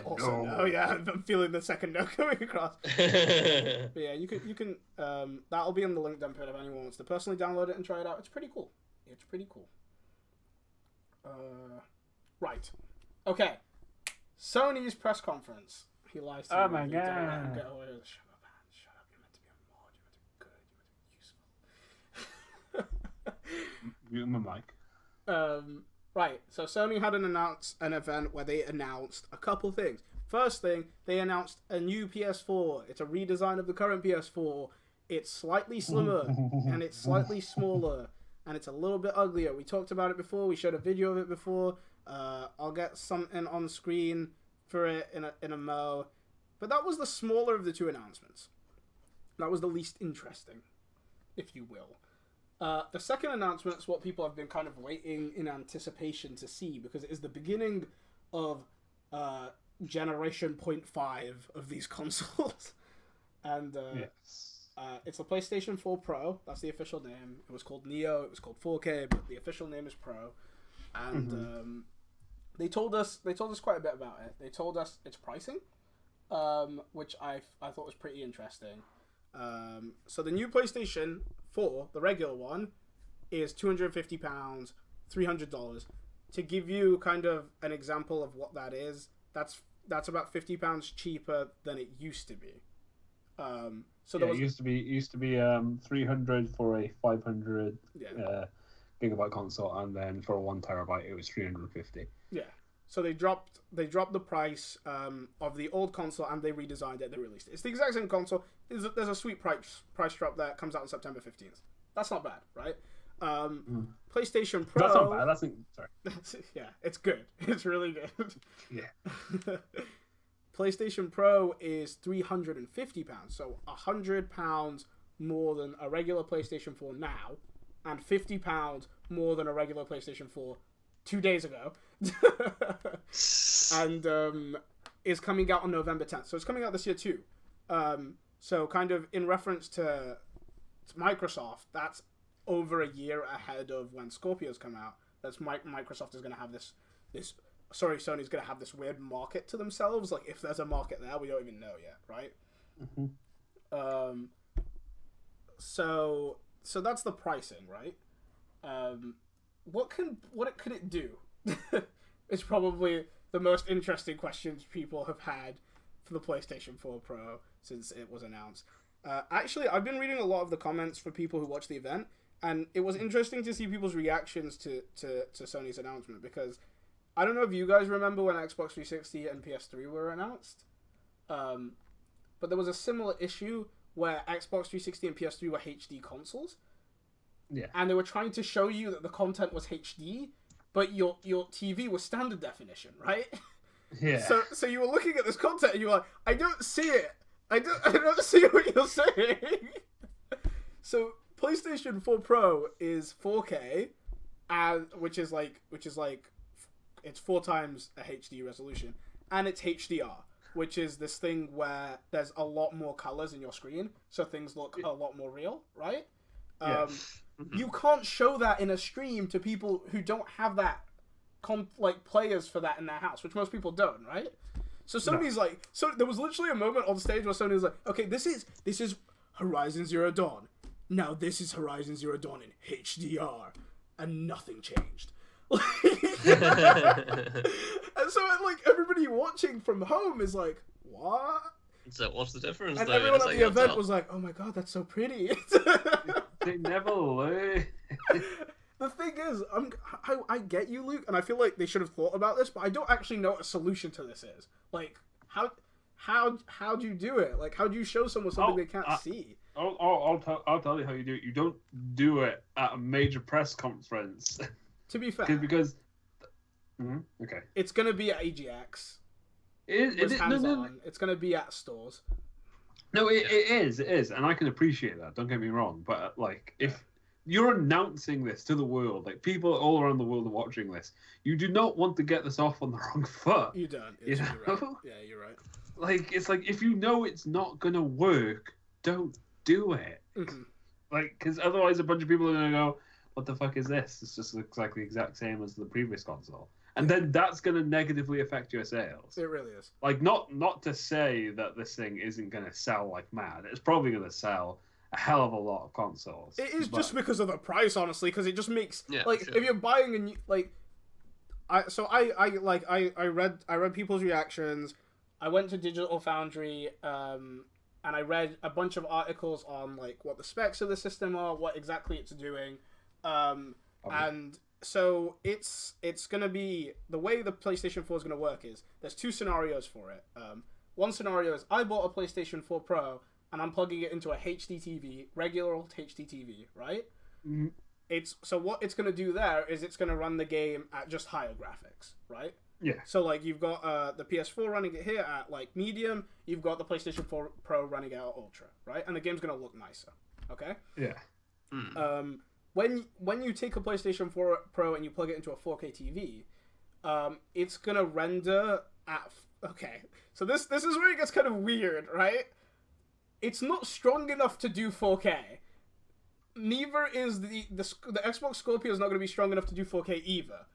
Also no. Yeah, I'm feeling the second no coming across. But yeah, you can that'll be in the link down below if anyone wants to personally download it and try it out. It's pretty cool. Right. Okay. Sony's press conference. He lies to you. Oh my You don't let him god. get away with it. Shut up, man. Shut up. You're meant to be a mod. You're meant to be good. You're meant to be useful. Mute my mic. Right. So Sony had an event where they announced a couple things. First thing, they announced a new PS4. It's a redesign of the current PS4. It's slightly slimmer and it's slightly smaller and it's a little bit uglier. We talked about it before. We showed a video of it before. I'll get something on screen for it in a mo. But that was the smaller of the two announcements. That was the least interesting, if you will. The second announcement is what people have been kind of waiting in anticipation to see, because it is the beginning of generation 0.5 of these consoles. And Yes. it's a PlayStation 4 Pro. That's the official name. It was called Neo. It was called 4K, but the official name is Pro. And they told us quite a bit about it. They told us its pricing, which I thought was pretty interesting. So the new PlayStation 4, the regular one, is £250, $300. To give you kind of an example of what that is, that's about £50 cheaper than it used to be. So there it used to be 300 for a 500 gigabyte console, and then for a 1 terabyte it was 350. Yeah. So they dropped the price of the old console, and they redesigned it. They released it. It's the exact same console. There's a sweet price drop that comes out on September 15th. That's not bad, right? PlayStation Pro. That's not bad. Sorry. Yeah, it's good. It's really good. Yeah. PlayStation Pro is £350, so £100 more than a regular PlayStation 4 now, and £50 more than a regular PlayStation 4 2 days ago. And is coming out on November 10th. So it's coming out this year too. So kind of in reference to Microsoft, that's over a year ahead of when Scorpios come out. That's Microsoft is going to have Sony's going to have this weird market to themselves. Like, if there's a market there, we don't even know yet, right? Mm-hmm. So that's the pricing, right? What can it do? It's probably the most interesting questions people have had for the PlayStation 4 Pro since it was announced. Actually, I've been reading a lot of the comments for people who watched the event, and it was interesting to see people's reactions to Sony's announcement, because I don't know if you guys remember when Xbox 360 and PS3 were announced, but there was a similar issue where Xbox 360 and PS3 were HD consoles. Yeah. And they were trying to show you that the content was HD, but your TV was standard definition, right? Yeah. So you were looking at this content and you were like, I don't see it. I don't see what you're saying. So PlayStation 4 Pro is 4K, which is like it's 4 times a HD resolution, and it's HDR, which is this thing where there's a lot more colors in your screen, so things look a lot more real, right? You can't show that in a stream to people who don't have that, players for that in their house, which most people don't, right? So Sony's so there was literally a moment on stage where Sony was like, okay, this is Horizon Zero Dawn. Now this is Horizon Zero Dawn in HDR, and nothing changed. And so everybody watching from home is like, what? So what's the difference? And though? everyone It's at like, the event oh, was like, oh my god, that's so pretty. They never learn. The thing is, I get you, Luke, and I feel like they should have thought about this, but I don't actually know what a solution to this is. Like, how do you do it? Like, how do you show someone something they can't see? I'll tell you how you do it. You don't do it at a major press conference. To be fair, because okay, it's gonna be at AGX. It is no. It's gonna be at stores. No, it is, and I can appreciate that. Don't get me wrong, but if you're announcing this to the world, like people all around the world are watching this, you do not want to get this off on the wrong foot. You don't. You're right. Yeah, you're right. It's like if you know it's not gonna work, don't do it. Mm-hmm. Because otherwise, a bunch of people are gonna go, "What the fuck is this? This just looks like the exact same as the previous console." And then that's going to negatively affect your sales. It really is. Not to say that this thing isn't going to sell like mad. It's probably going to sell a hell of a lot of consoles. It is just because of the price, honestly, because it just makes sure. If you're buying a new I read people's reactions. I went to Digital Foundry and I read a bunch of articles on what the specs of the system are, what exactly it's doing, and so it's gonna be, the way the PlayStation 4 is gonna work is there's 2 scenarios for it. One scenario is I bought a PlayStation 4 Pro and I'm plugging it into a HD TV, regular old HD TV, right? Mm-hmm. So what it's gonna do there is it's gonna run the game at just higher graphics, right? Yeah. So you've got the PS4 running it here at medium, you've got the PlayStation 4 Pro running it at ultra, right? And the game's gonna look nicer, okay? Yeah. When you take a PlayStation 4 Pro and you plug it into a 4K TV, it's gonna render at... Okay, so this is where it gets kind of weird, right? It's not strong enough to do 4K. Neither is the Xbox Scorpio is not going to be strong enough to do 4K either,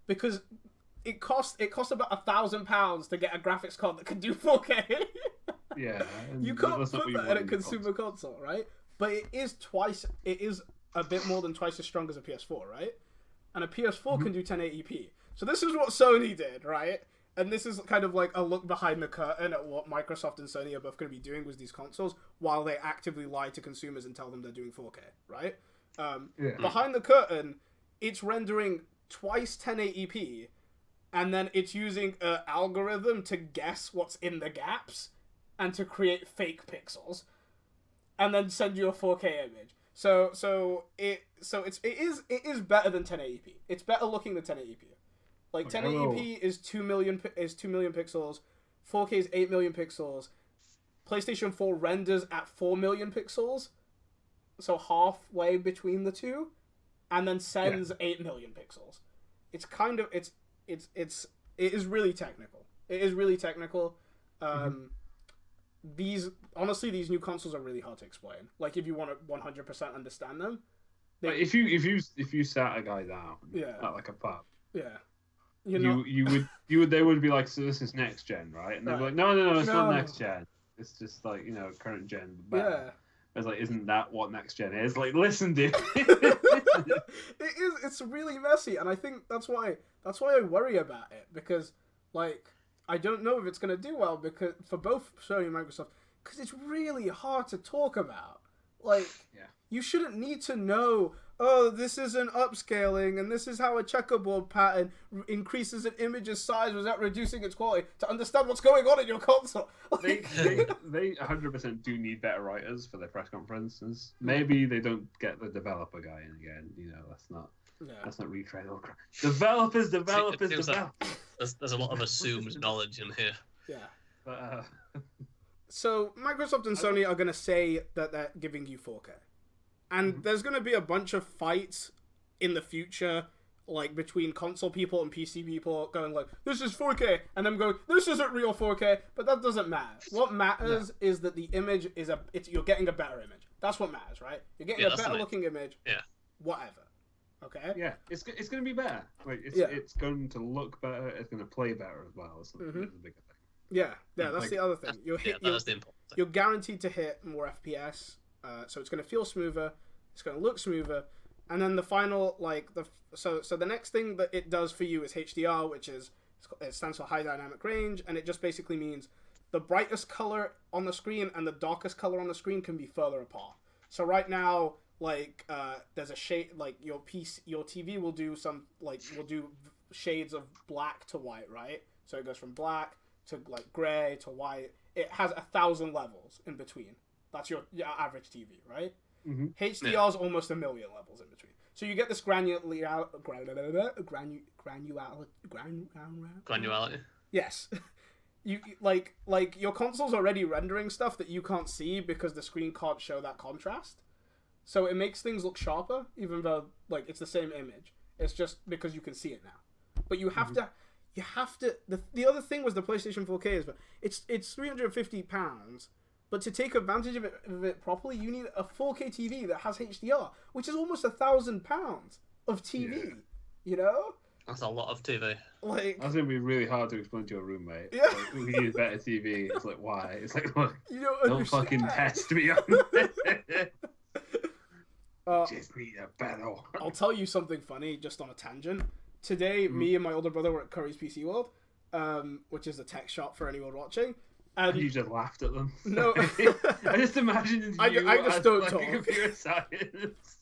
because it costs about £1,000 to get a graphics card that can do 4K. Yeah, you can't put that in a consumer console, right? But it is a bit more than twice as strong as a PS4, right? And a PS4 can do 1080p. So this is what Sony did, right? And this is kind of like a look behind the curtain at what Microsoft and Sony are both going to be doing with these consoles, while they actively lie to consumers and tell them they're doing 4K, right? Behind the curtain, it's rendering twice 1080p, and then it's using an algorithm to guess what's in the gaps and to create fake pixels, and then send you a 4K image. So it is better than 1080p. It's better looking than 1080p. 1080p is 2 million pixels. 4K is 8 million pixels. PlayStation 4 renders at 4 million pixels, so halfway between the two, and then sends 8 million pixels. It's kind of it is really technical. It is really technical. These new consoles are really hard to explain. If you want to 100% understand them, Like, if you sat a guy down at like a pub, they would be like, so this is next gen, right? And they'd be like, no, it's not next gen. It's just like, current gen. Better. It's like, isn't that what next gen is? Like, listen, dude. It is. It's really messy, and I think that's why I worry about it, because like I don't know if it's gonna do well, because for both Sony and Microsoft, because it's really hard to talk about. Like, you shouldn't need to know, oh, this is an upscaling, and this is how a checkerboard pattern increases an image's size without reducing its quality, to understand what's going on in your console. They 100% do need better writers for their press conferences. Maybe they don't get the developer guy in again. Let's not retread all crap. Developers. There's a lot of assumed knowledge in here. Yeah. But, So Microsoft and Sony are going to say that they're giving you 4K. And there's going to be a bunch of fights in the future, like between console people and PC people, going like, this is 4K, and them going, this isn't real 4K, but that doesn't matter. What matters is that the image is you're getting a better image. That's what matters, right? You're getting a better looking image. Yeah. Whatever. Okay? Yeah, it's going to be better. Like, it's going to look better, it's going to play better as well. It's a bigger thing. Yeah, that's the other thing. You're guaranteed to hit more FPS, so it's going to feel smoother, it's going to look smoother, and then the final, so the next thing that it does for you is HDR, which it stands for High Dynamic Range, and it just basically means the brightest color on the screen and the darkest color on the screen can be further apart. So right now, there's a shade, your TV will do shades of black to white, right? So it goes from black to gray to white. It has 1,000 levels in between. That's your average TV, right? Mm-hmm. HDR is almost 1 million levels in between. So you get this granularity. Yes. You your console's already rendering stuff that you can't see because the screen can't show that contrast. So it makes things look sharper, even though it's the same image. It's just because you can see it now. But you have to. You have to. The other thing was the PlayStation 4K is, but it's £350, but to take advantage of it properly, you need a 4K TV that has HDR, which is almost £1,000 of TV. That's a lot of TV. That's gonna be really hard to explain to your roommate. Yeah. We need better TV. It's like, why? It's like, look, don't fucking test me on it. Just need a battle. I'll tell you something funny, just on a tangent. Today, me and my older brother were at Curry's PC World, which is a tech shop for anyone watching. And you just laughed at them. No. I just imagined I just don't talk. Computer science.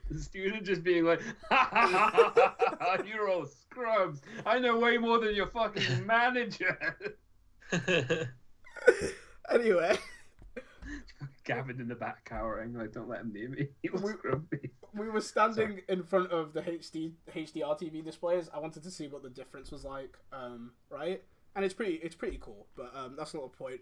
The student just being like, ha ha ha ha ha, you're all scrubs. I know way more than your fucking manager. Anyway. Gavin in the back cowering, like, don't let him near me. We were standing in front of the HDR TV displays. I wanted to see what the difference was like, right? And it's pretty cool, but that's not the point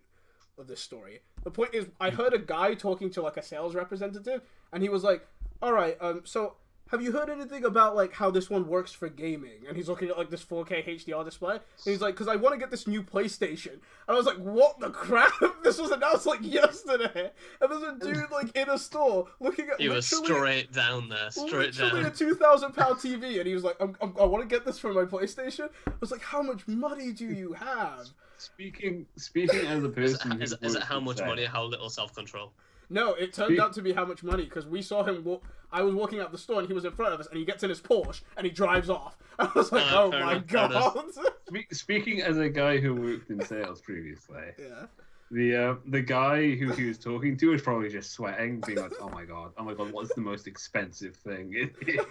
of this story. The point is, I heard a guy talking to a sales representative, and he was like, all right, so have you heard anything about how this one works for gaming? And he's looking at this 4K HDR display, and he's like, because I want to get this new PlayStation. And I was like, what the crap? This was announced yesterday, and there's a dude in a store looking at. He was straight down there, straight down. A £2,000 TV, and he was like, I want to get this for my PlayStation. I was like, how much money do you have? Speaking as a person, is it how much money? How little self-control? No, it turned out to be how much money, because we saw him I was walking out the store and he was in front of us, and he gets in his Porsche and he drives off. I was like, oh my god. Speaking as a guy who worked in sales previously, the guy who he was talking to was probably just sweating, being like, oh my god, what's the most expensive thing in here?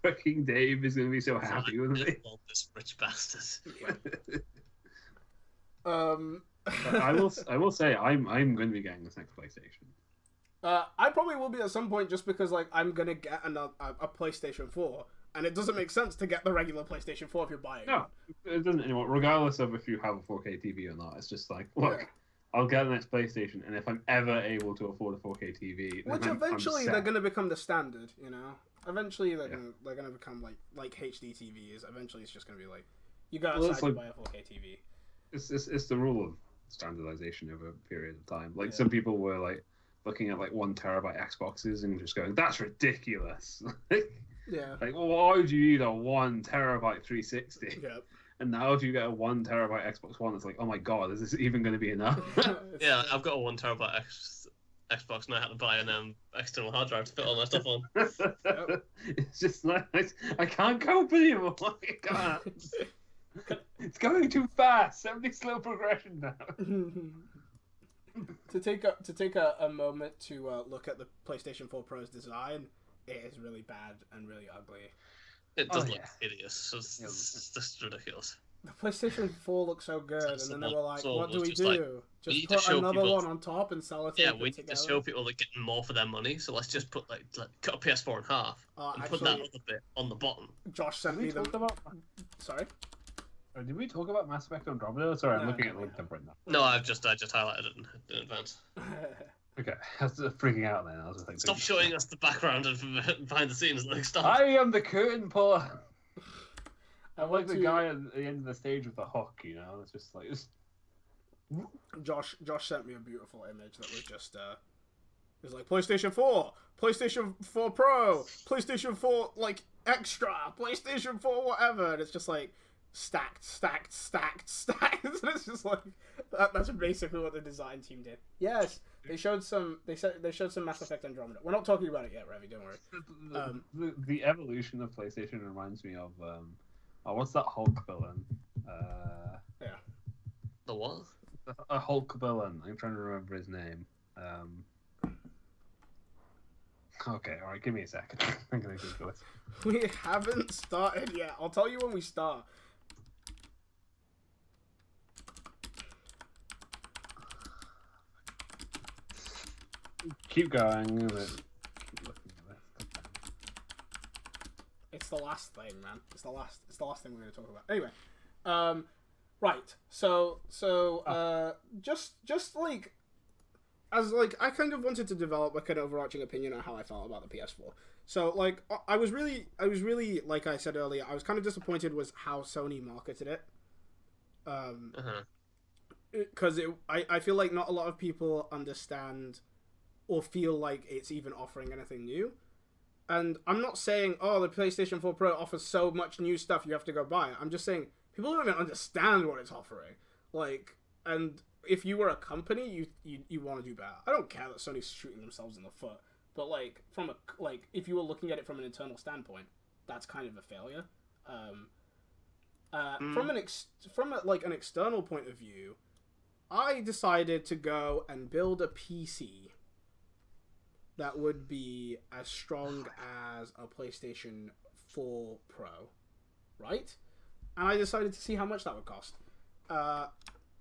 Fucking Dave is going to be so happy with me. This rich bastard. I will say I'm going to be getting this next PlayStation. I probably will be at some point, just because I'm gonna get a PlayStation 4, and it doesn't make sense to get the regular PlayStation 4 if you're buying. No, it doesn't anymore. Regardless of if you have a 4K TV or not, it's just look, I'll get the next PlayStation, and if I'm ever able to afford a 4K TV, which eventually they're gonna become the standard, Eventually they're gonna become like HD TVs. Eventually it's just gonna be you gotta decide to buy a 4K TV. It's the rule of standardization over a period of time. Some people were looking at like 1 terabyte Xboxes and just going, "That's ridiculous." Yeah. Like, well, why would you need a 1 terabyte 360? Yep. And now if you get a 1 terabyte Xbox One, it's like, oh my god, is this even going to be enough? Yeah, I've got a 1 terabyte Xbox and I had to buy an external hard drive to fit all my stuff on. Yep. It's just like, I can't cope anymore. I can't. It's going too fast. Everything's slow progression now. To take a moment to look at the PlayStation 4 Pro's design, it is really bad and really ugly. It does look hideous. It's just ridiculous. The PlayStation 4 looks so good, and then they were like, so "What do we just do? like, Just to put show another people- one on top and sell it." Yeah, we need to show people they're getting more for their money. So let's just put like cut a PS4 in half and put that other bit on the bottom. Josh sent me them. Sorry. Did we talk about Mass Effect Andromeda? Sorry, I'm looking at the print now. No, I just highlighted it in advance. Okay, I was freaking out then. I was like, Stop showing us the background and behind the scenes. Like, stop. I am the curtain puller. I I'm like the guy at the end of the stage with the hook, you know? It's just like... Josh sent me a beautiful image that was just, it was like, PlayStation 4, PlayStation 4 Pro, PlayStation 4, like, Extra, PlayStation 4 whatever, and it's just like, stacked. And it's just like, that's basically what the design team did. Yes, they showed some Mass Effect Andromeda. We're not talking about it yet, Revy, don't worry. The evolution of PlayStation reminds me of... what's that Hulk villain? Yeah. The what? A Hulk villain. I'm trying to remember his name. Okay, alright, give me a second. I'm gonna Google it. We haven't started yet. I'll tell you when we start. Keep going. Keep looking at this. It's the last thing, man. It's the last thing we're going to talk about. Anyway, right. So, just like, as like, I kind of wanted to develop like an overarching opinion on how I felt about the PS4. So, like, I was really, like I said earlier, I was kind of disappointed with how Sony marketed it. Because I feel like not a lot of people understand or feel like it's even offering anything new. And I'm not saying, oh, the PlayStation 4 Pro offers so much new stuff, you have to go buy it. I'm just saying, people don't even understand what it's offering. Like, and if you were a company, you want to do better. I don't care that Sony's shooting themselves in the foot, but like, if you were looking at it from an internal standpoint, that's kind of a failure. From an external point of view, I decided to go and build a PC that would be as strong as a PlayStation 4 Pro, right? And I decided to see how much that would cost.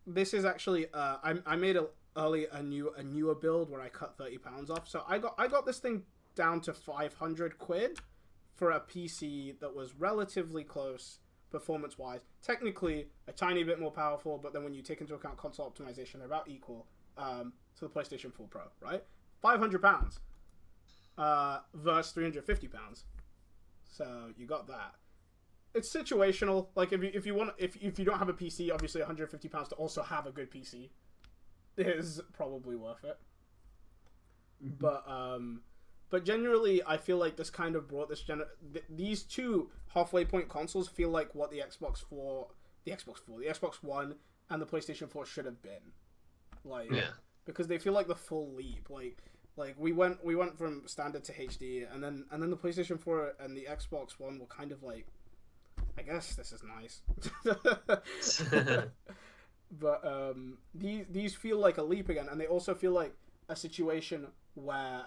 This is actually I made a newer build where I cut £30 off. So I got this thing down to 500 quid for a PC that was relatively close performance wise. Technically a tiny bit more powerful, but then when you take into account console optimization, they're about equal to the PlayStation 4 Pro, right? £500 versus £350. So you got that. It's situational. Like if you don't have a PC, obviously £150 to also have a good PC is probably worth it. Mm-hmm. But generally, I feel like this kind of brought these two halfway point consoles feel like what the Xbox One, and the PlayStation 4 should have been. Like, yeah. Because they feel like the full leap. Like we went from standard to HD, and then the PlayStation 4 and the Xbox One were kind of like, I guess this is nice. But these feel like a leap again, and they also feel like a situation where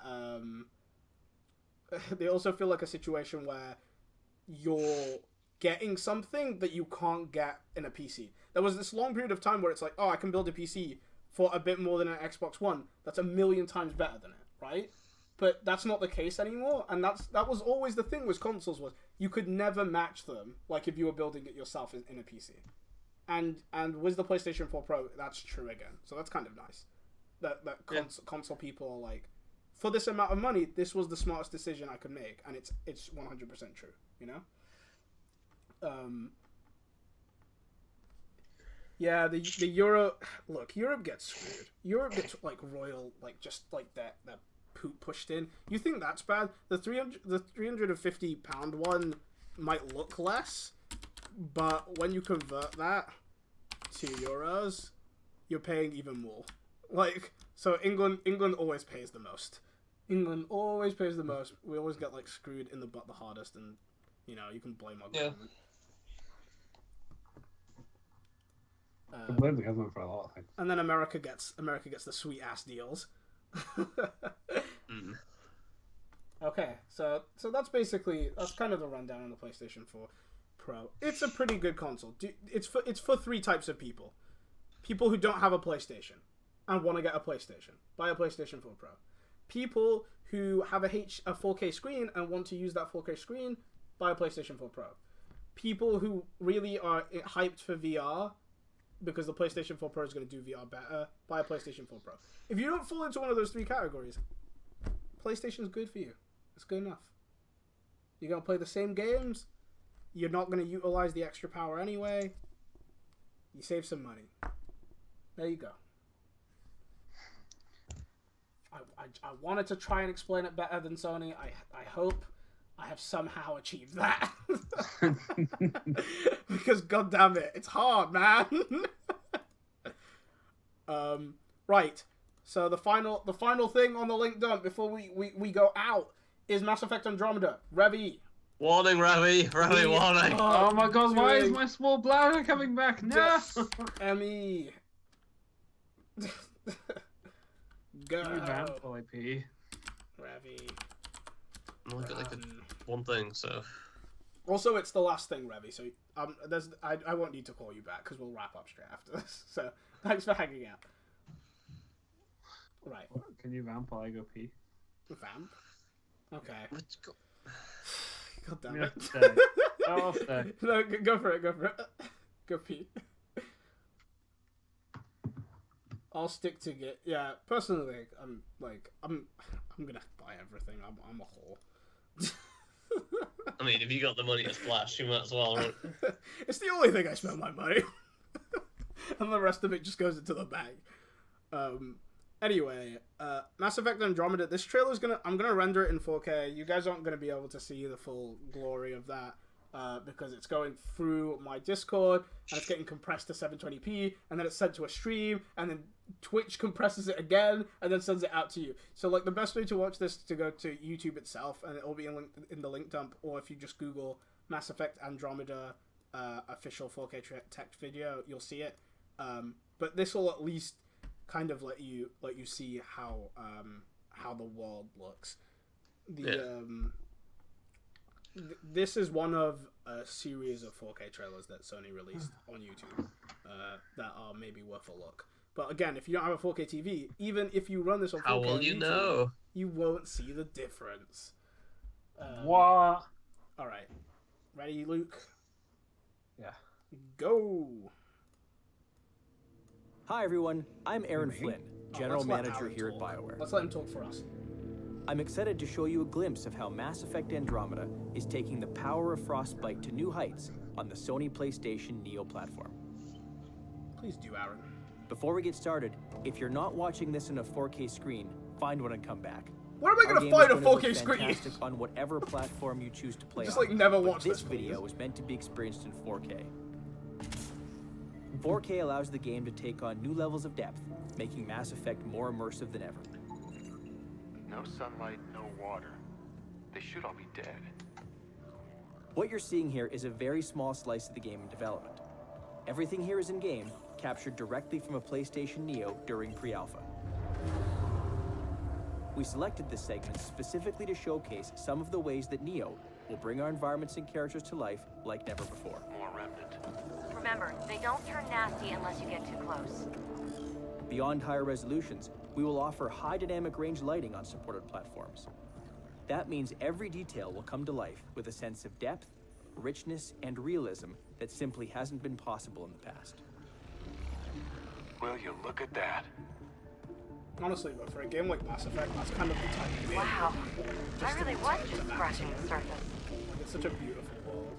you're getting something that you can't get in a PC. There was this long period of time where it's like, oh, I can build a PC for a bit more than an Xbox One. That's 1,000,000 times better than it, right? But that's not the case anymore, and that was always the thing with consoles, was you could never match them, like if you were building it yourself in a PC. And with the PlayStation 4 Pro, that's true again. So that's kind of nice. That console people are like, for this amount of money, this was the smartest decision I could make, and it's 100% true, you know? Yeah, the Euro. Look, Europe gets screwed. Europe gets like royal, like just like that poop pushed in. You think that's bad? The 350 pound one might look less, but when you convert that to euros, you're paying even more. Like, so England always pays the most. England always pays the most. We always get like screwed in the butt the hardest, and you know you can blame our government. I blame the government for a lot of things. And then America gets the sweet ass deals. Okay, so that's kind of the rundown on the PlayStation 4 Pro. It's a pretty good console. It's for three types of people: people who don't have a PlayStation and want to get a PlayStation, buy a PlayStation 4 Pro. People who have a 4K screen and want to use that 4K screen, buy a PlayStation 4 Pro. People who really are hyped for VR because the PlayStation 4 Pro is going to do VR better, buy a PlayStation 4 Pro. If you don't fall into one of those three categories, PlayStation's good for you. It's good enough. You're going to play the same games. You're not going to utilize the extra power anyway. You save some money. There you go. I wanted to try and explain it better than Sony. I hope I have somehow achieved that. Because goddamn it, it's hard, man. Right. So the final thing on the link dump before we go out is Mass Effect Andromeda. Revy. Warning, Revy, warning. Oh my god, why is my small bladder coming back now? Emmy. Go. While I pee. Revy. I only got one thing, so. Also, it's the last thing, Revy. So I won't need to call you back because we'll wrap up straight after this. So thanks for hanging out. Right. Can you vamp while I go pee? Vamp? Okay. Let's go. God damn it. I'll stay. No, go for it. Go pee. I'll stick to get. Yeah, personally, I'm gonna buy everything. I'm a whore. I mean, if you got the money to splash, you might as well, right? It's the only thing I spend my money on. And the rest of it just goes into the bag. Anyway, Mass Effect Andromeda, this trailer's I'm gonna render it in 4K. You guys aren't gonna be able to see the full glory of that, because it's going through my Discord, and it's getting compressed to 720p, and then it's sent to a stream, and then Twitch compresses it again, and then sends it out to you. So, like, the best way to watch this is to go to YouTube itself, and it'll be in the link dump, or if you just Google Mass Effect Andromeda official 4K text video, you'll see it. But this will at least kind of let you see how the world looks. This is one of a series of 4K trailers that Sony released on YouTube that are maybe worth a look. But again, if you don't have a 4K TV, even if you run this on 4K, how will you know? You won't see the difference. What? All right, ready, Luke? Yeah. Go. Hi everyone, I'm Aaron Flynn, General Manager here at BioWare. Let's let him talk for us. I'm excited to show you a glimpse of how Mass Effect Andromeda is taking the power of Frostbite to new heights on the Sony PlayStation Neo platform. Please do, Aaron. Before we get started, if you're not watching this in a 4K screen, find one and come back. Where am I going to find a 4K screen? Fantastic on whatever platform you choose to play Just on. like never watch this video is meant to be experienced in 4K. 4K allows the game to take on new levels of depth, making Mass Effect more immersive than ever. No sunlight, no water. They should all be dead. What you're seeing here is a very small slice of the game in development. Everything here is in-game, captured directly from a PlayStation Neo during pre-alpha. We selected this segment specifically to showcase some of the ways that Neo will bring our environments and characters to life like never before. More remnant. Remember, they don't turn nasty unless you get too close. Beyond higher resolutions, we will offer high dynamic range lighting on supported platforms. That means every detail will come to life with a sense of depth, richness, and realism that simply hasn't been possible in the past. Will you look at that? Honestly, but for a game like Mass Effect, that's kind of the type of game. Wow. I really was just scratching the surface. Like, it's such a beautiful world.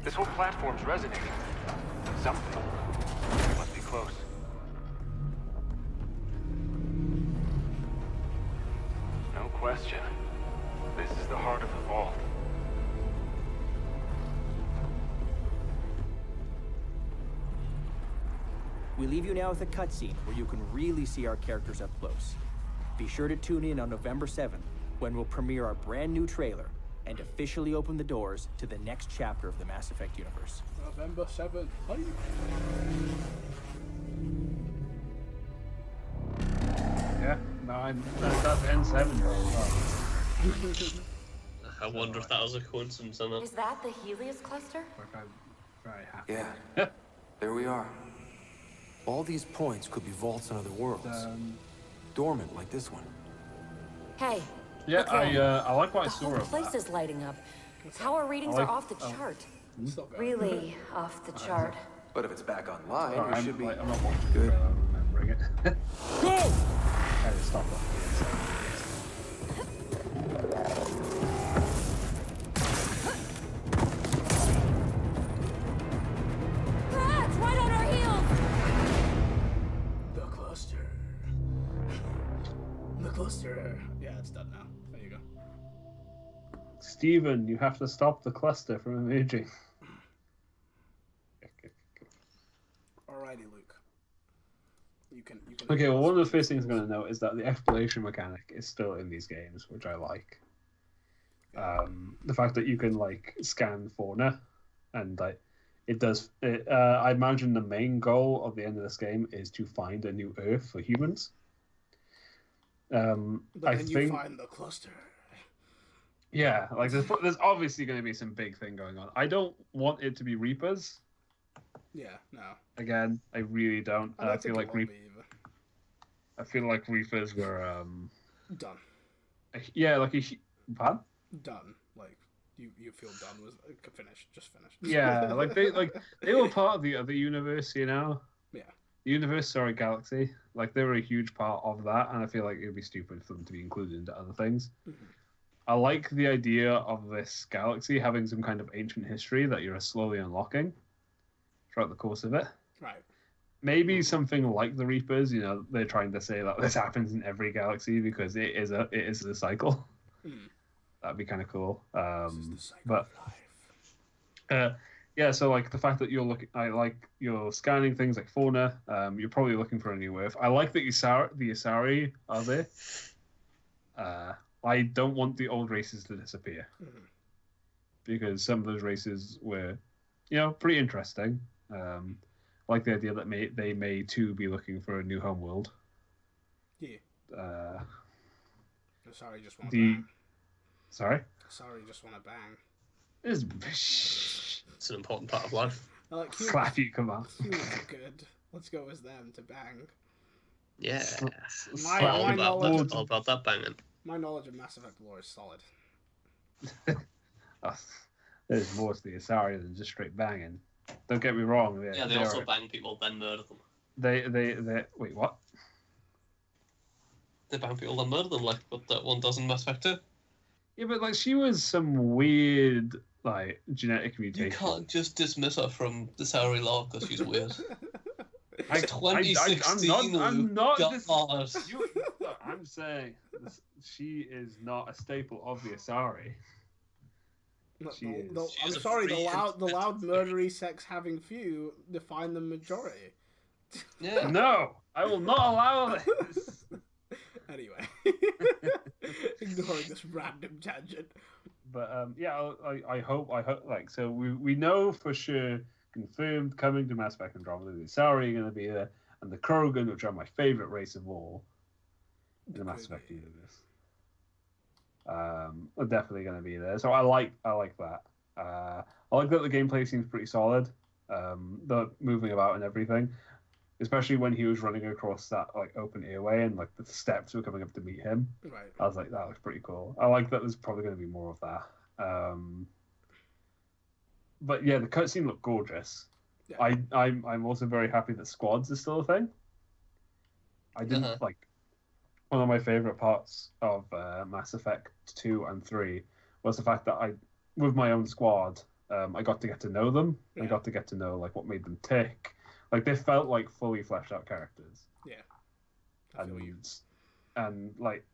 This whole platform's resonating. Something. Must be close. No question. This is the heart of the vault. We leave you now with a cutscene where you can really see our characters up close. Be sure to tune in on November 7th, when we'll premiere our brand new trailer and officially open the doors to the next chapter of the Mass Effect universe. November 7th. Hi. Yeah, that's N7. I wonder if that was a coincidence or not. Is that the Helios cluster? Like, I'm very happy. Yeah. There we are. All these points could be vaults in other worlds. Dormant, like this one. Hey. Yeah, look there. I like what I The saw whole of place that. is lighting up. Tower readings are off the chart. Still going. Really off the chart. But if it's back online, Sorry, we I'm, should be like, I'm not watching good. it, but I'm remembering it. Go! I had to stop that. It's right on our heels! The cluster. The cluster. Yeah, it's done now. There you go. Steven, you have to stop the cluster from emerging. Alrighty, Luke. You can. Okay, well, one of the first things I'm going to note is that the exploration mechanic is still in these games, which I like. The fact that you can like scan fauna, and like it does. I imagine the main goal of the end of this game is to find a new Earth for humans. But I then think, you find the cluster. yeah, like there's obviously going to be some big thing going on. I don't want it to be Reapers. Yeah, no. Again, I really don't. I don't I feel think like it will be either. I feel like Reapers were Done. yeah, like what? Done. Like you feel done with finished. Just finished. Yeah, like they were part of the other universe, you know. Yeah. The universe, sorry, galaxy. Like they were a huge part of that, and I feel like it would be stupid for them to be included into other things. Mm-hmm. I like the idea of this galaxy having some kind of ancient history that you're slowly unlocking throughout the course of it. Right. Maybe something like the Reapers. You know, they're trying to say that this happens in every galaxy because it is a cycle. Mm. That'd be kind of cool. This is the cycle But of life. yeah, so like the fact that you're scanning things like fauna. You're probably looking for a new Earth. I like that the Asari are there. I don't want the old races to disappear because some of those races were, you know, pretty interesting. I like the idea that they may too be looking for a new homeworld. Yeah. Sorry, just want to The bang. sorry, Sorry, just want to bang. it's It's an important part of life. I like slap you, come on. humans are good. Let's go as them to bang. Yeah. My all knowledge- about, all about that banging. My knowledge of Mass Effect lore is solid. There's more to the Asari than just straight banging. Don't get me wrong. Yeah, they also bang people, then murder them. They wait, what? They bang people, then murder them, like what that one does in Mass Effect 2. Yeah, but like she was some weird like genetic You mutation. can't just dismiss her from the Saturday law because she's weird. I- It's 2016, I'm not. God. I'm saying she is not a staple of the Asari. She is. I'm She's a sorry, the free loud, independent murdery, sex-having few define the majority. Yeah. No, I will not allow this. Anyway, ignoring this random tangent. But yeah, I hope like so we know for sure confirmed coming to Mass Effect Andromeda the Asari are going to be there, and the Krogan, which are my favorite race of all in the Mass Effect universe, are definitely going to be there. So I like that. I like that the gameplay seems pretty solid. The moving about and everything, especially when he was running across that like open airway and like the steps were coming up to meet him. Right. I was like, that looks pretty cool. I like that. There's probably going to be more of that. But yeah, the cutscene looked gorgeous. Yeah. I'm also very happy that squads is still a thing. I didn't like one of my favorite parts of Mass Effect 2 and 3 was the fact that with my own squad, I got to get to know them. Yeah. I got to get to know like what made them tick. Like they felt like fully fleshed out characters. Yeah. And like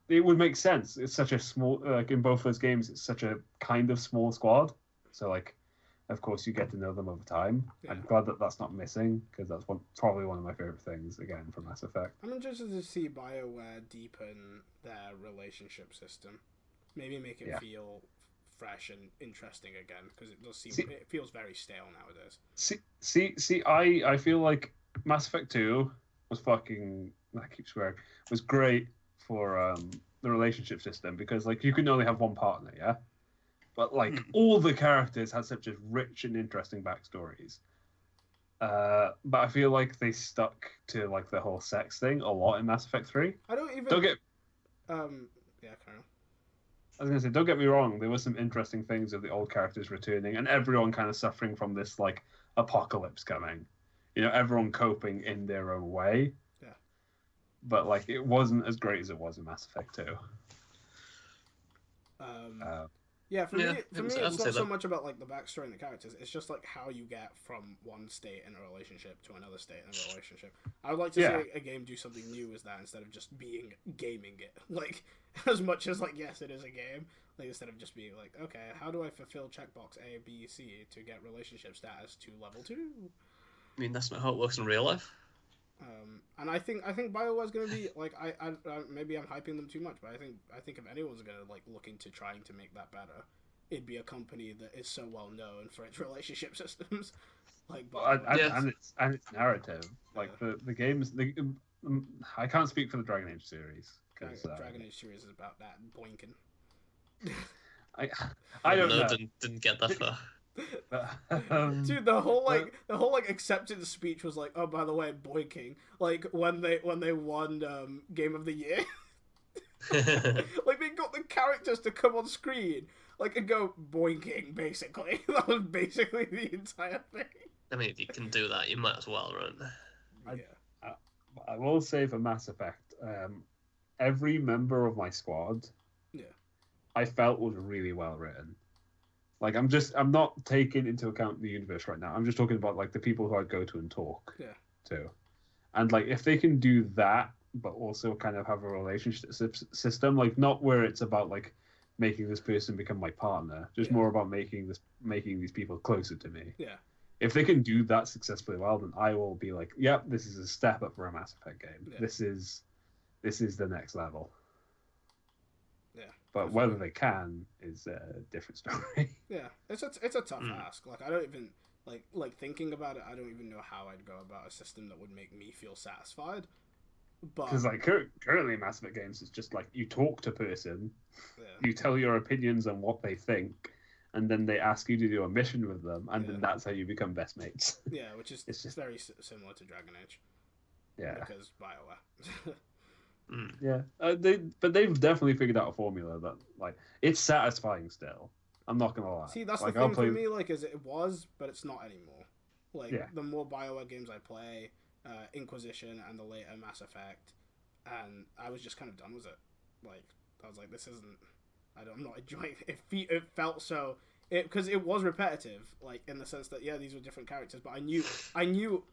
it would make sense. It's such a small like in both those games. It's such a kind of small squad. So like, of course, you get to know them over time. Yeah. I'm glad that that's not missing because that's probably one of my favorite things again from Mass Effect. I'm interested to see BioWare deepen their relationship system. Maybe make it feel fresh and interesting again because it does seem it feels very stale nowadays. I feel like Mass Effect 2 was fucking. I keep swearing. Was great for the relationship system because like you can only have one partner, yeah. But like all the characters had such a rich and interesting backstories. But I feel like they stuck to like the whole sex thing a lot in Mass Effect 3. Don't get. Yeah, carry on. I was gonna say, don't get me wrong. There were some interesting things of the old characters returning, and everyone kind of suffering from this like apocalypse coming. You know, everyone coping in their own way. Yeah. But like, it wasn't as great as it was in Mass Effect 2. Yeah, for me, it's not so that. much about like the backstory and the characters. It's just like how you get from one state in a relationship to another state in a relationship. I would like to see a game do something new as that instead of just being gaming it. Like as much as like yes, it is a game. Like instead of just being like, okay, how do I fulfill checkbox A, B, C to get relationship status to level 2? I mean, that's not how it works in real life. And I think BioWare's gonna be like I maybe I'm hyping them too much, but I think if anyone's gonna like look into trying to make that better, it'd be a company that is so well known for its relationship systems, like and its narrative. Like the games, I can't speak for the Dragon Age series because Dragon Age series is about that boinking. I don't know. Didn't get that far. Dude, the whole acceptance speech was like, oh, by the way, boinking. Like when they won Game of the Year, like they got the characters to come on screen, like and go boinking. Basically, that was basically the entire thing. I mean, if you can do that, you might as well, right? I will say for Mass Effect, every member of my squad, I felt was really well written. Like I'm not taking into account the universe right now. I'm just talking about like the people who I'd go to and talk to, and like if they can do that, but also kind of have a relationship system, like not where it's about like making this person become my partner, just more about making these people closer to me. Yeah. If they can do that successfully well, then I will be like, yep, this is a step up for a Mass Effect game. Yeah. This is the next level. Yeah. But whether they can is a different story. Yeah, it's a tough ask. Like I don't even like thinking about it. I don't even know how I'd go about a system that would make me feel satisfied. But because like currently Mass Effect games, it's just like you talk to person, you tell your opinions on what they think, and then they ask you to do a mission with them, and then that's how you become best mates. Yeah, which is it's just very similar to Dragon Age. Yeah, because BioWare. Yeah, they've definitely figured out a formula that like it's satisfying still. I'm not gonna lie. See, that's like, the thing for me. Like, is it was, but it's not anymore. Like the more BioWare games I play, Inquisition and the later Mass Effect, and I was just kind of done with it. Like I was like, this isn't. I'm not enjoying it. It felt so. Because it was repetitive, like in the sense that these were different characters, but I knew,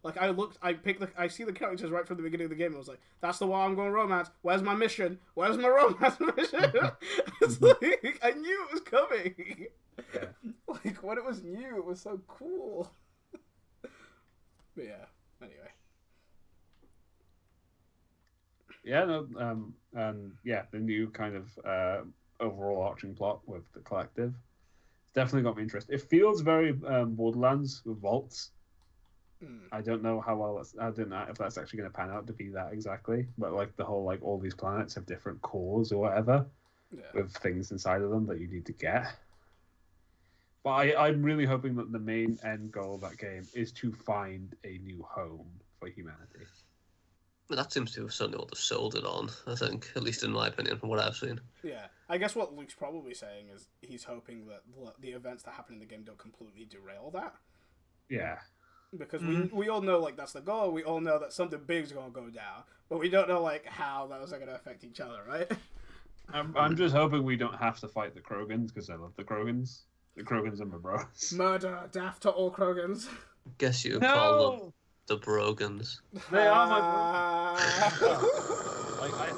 like I see the characters right from the beginning of the game. And I was like, that's the one I'm going to romance. Where's my mission? Where's my romance mission? It's like I knew it was coming. Yeah. Like when it was new, it was so cool. But yeah. Anyway. Yeah. No. And the new kind of overall arching plot with the collective. Definitely got me interested. It feels very Borderlands with vaults. I don't know how well I don't know if that's actually going to pan out to be that exactly. But like the whole like all these planets have different cores or whatever with things inside of them that you need to get. But I'm really hoping that the main end goal of that game is to find a new home for humanity. But that seems to have certainly what they've sold it on, I think, at least in my opinion, from what I've seen. Yeah. I guess what Luke's probably saying is he's hoping that the events that happen in the game don't completely derail that. Yeah. Because we all know, like, that's the goal. We all know that something big's going to go down. But we don't know, like, how those are going to affect each other, right? I'm just hoping we don't have to fight the Krogans, because I love the Krogans. The Krogans are my bros. Murder, death to all Krogans. Guess you call them the Brogans. They are my bros.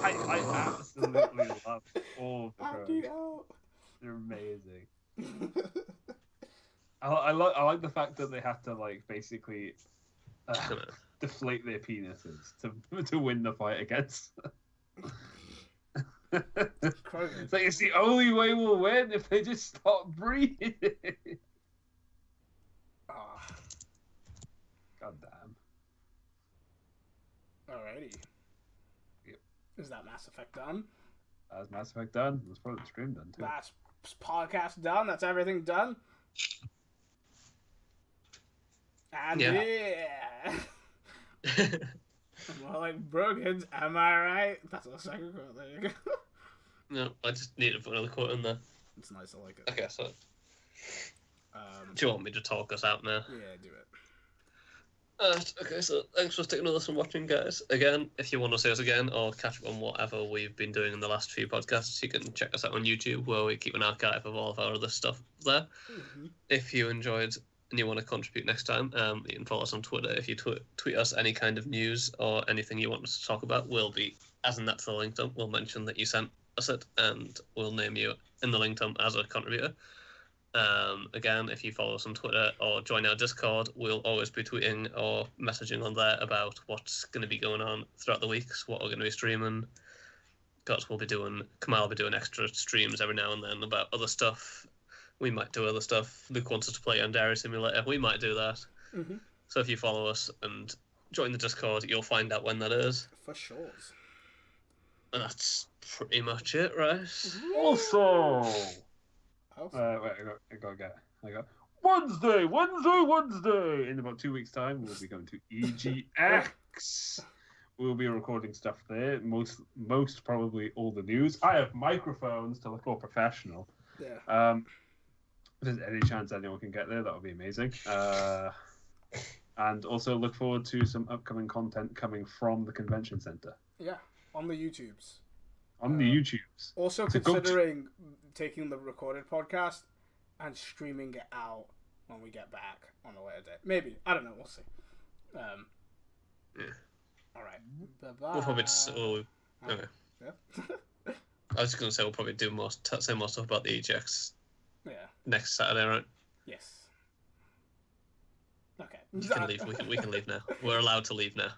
I absolutely love all of the Krogans. They're amazing. I like the fact that they have to like basically deflate their penises to win the fight against. It's like it's the only way we'll win if they just stop breathing. God damn. Alrighty. Yep. Is that Mass Effect done? That's Mass Effect done. That's probably the stream done too. That's podcast done. That's everything done. And yeah. More like Brogans, am I right? That's a second quote. There you go. No, I just need to put another quote in there. It's nice. I like it. Okay, so. Do you want me to talk us out now? Yeah, do it. Okay, so thanks for sticking with us and watching, guys. Again, if you want to see us again or catch up on whatever we've been doing in the last few podcasts, you can check us out on YouTube, where we keep an archive of all of our other stuff there. Mm-hmm. If you enjoyed and you want to contribute next time, you can follow us on Twitter. If you tweet us any kind of news or anything you want us to talk about, we'll be, as in that's the link dump, we'll mention that you sent us it, and we'll name you in the link dump as a contributor. Again, if you follow us on Twitter or join our Discord, we'll always be tweeting or messaging on there about what's going to be going on throughout the weeks, what we're going to be streaming. Kamal will be doing extra streams every now and then about other stuff. We might do other stuff. Luke wants us to play Andromeda Simulator. We might do that. Mm-hmm. So if you follow us and join the Discord, you'll find out when that is. For sure. And that's pretty much it, right? Also... wait, I got Wednesday. In about 2 weeks' time, we'll be going to EGX. We'll be recording stuff there. Most probably all the news. I have microphones to look all professional. Yeah. If there's any chance anyone can get there, that would be amazing. And also look forward to some upcoming content coming from the convention center. Yeah, on the YouTubes. Also, considering taking the recorded podcast and streaming it out when we get back on a later date. Maybe. I don't know. We'll see. Yeah. All right. Bye-bye. We'll probably just... okay. Yeah. I was just going to say we'll probably say more stuff about the EGX next Saturday, right? Yes. Okay. You can leave. We can leave now. We're allowed to leave now.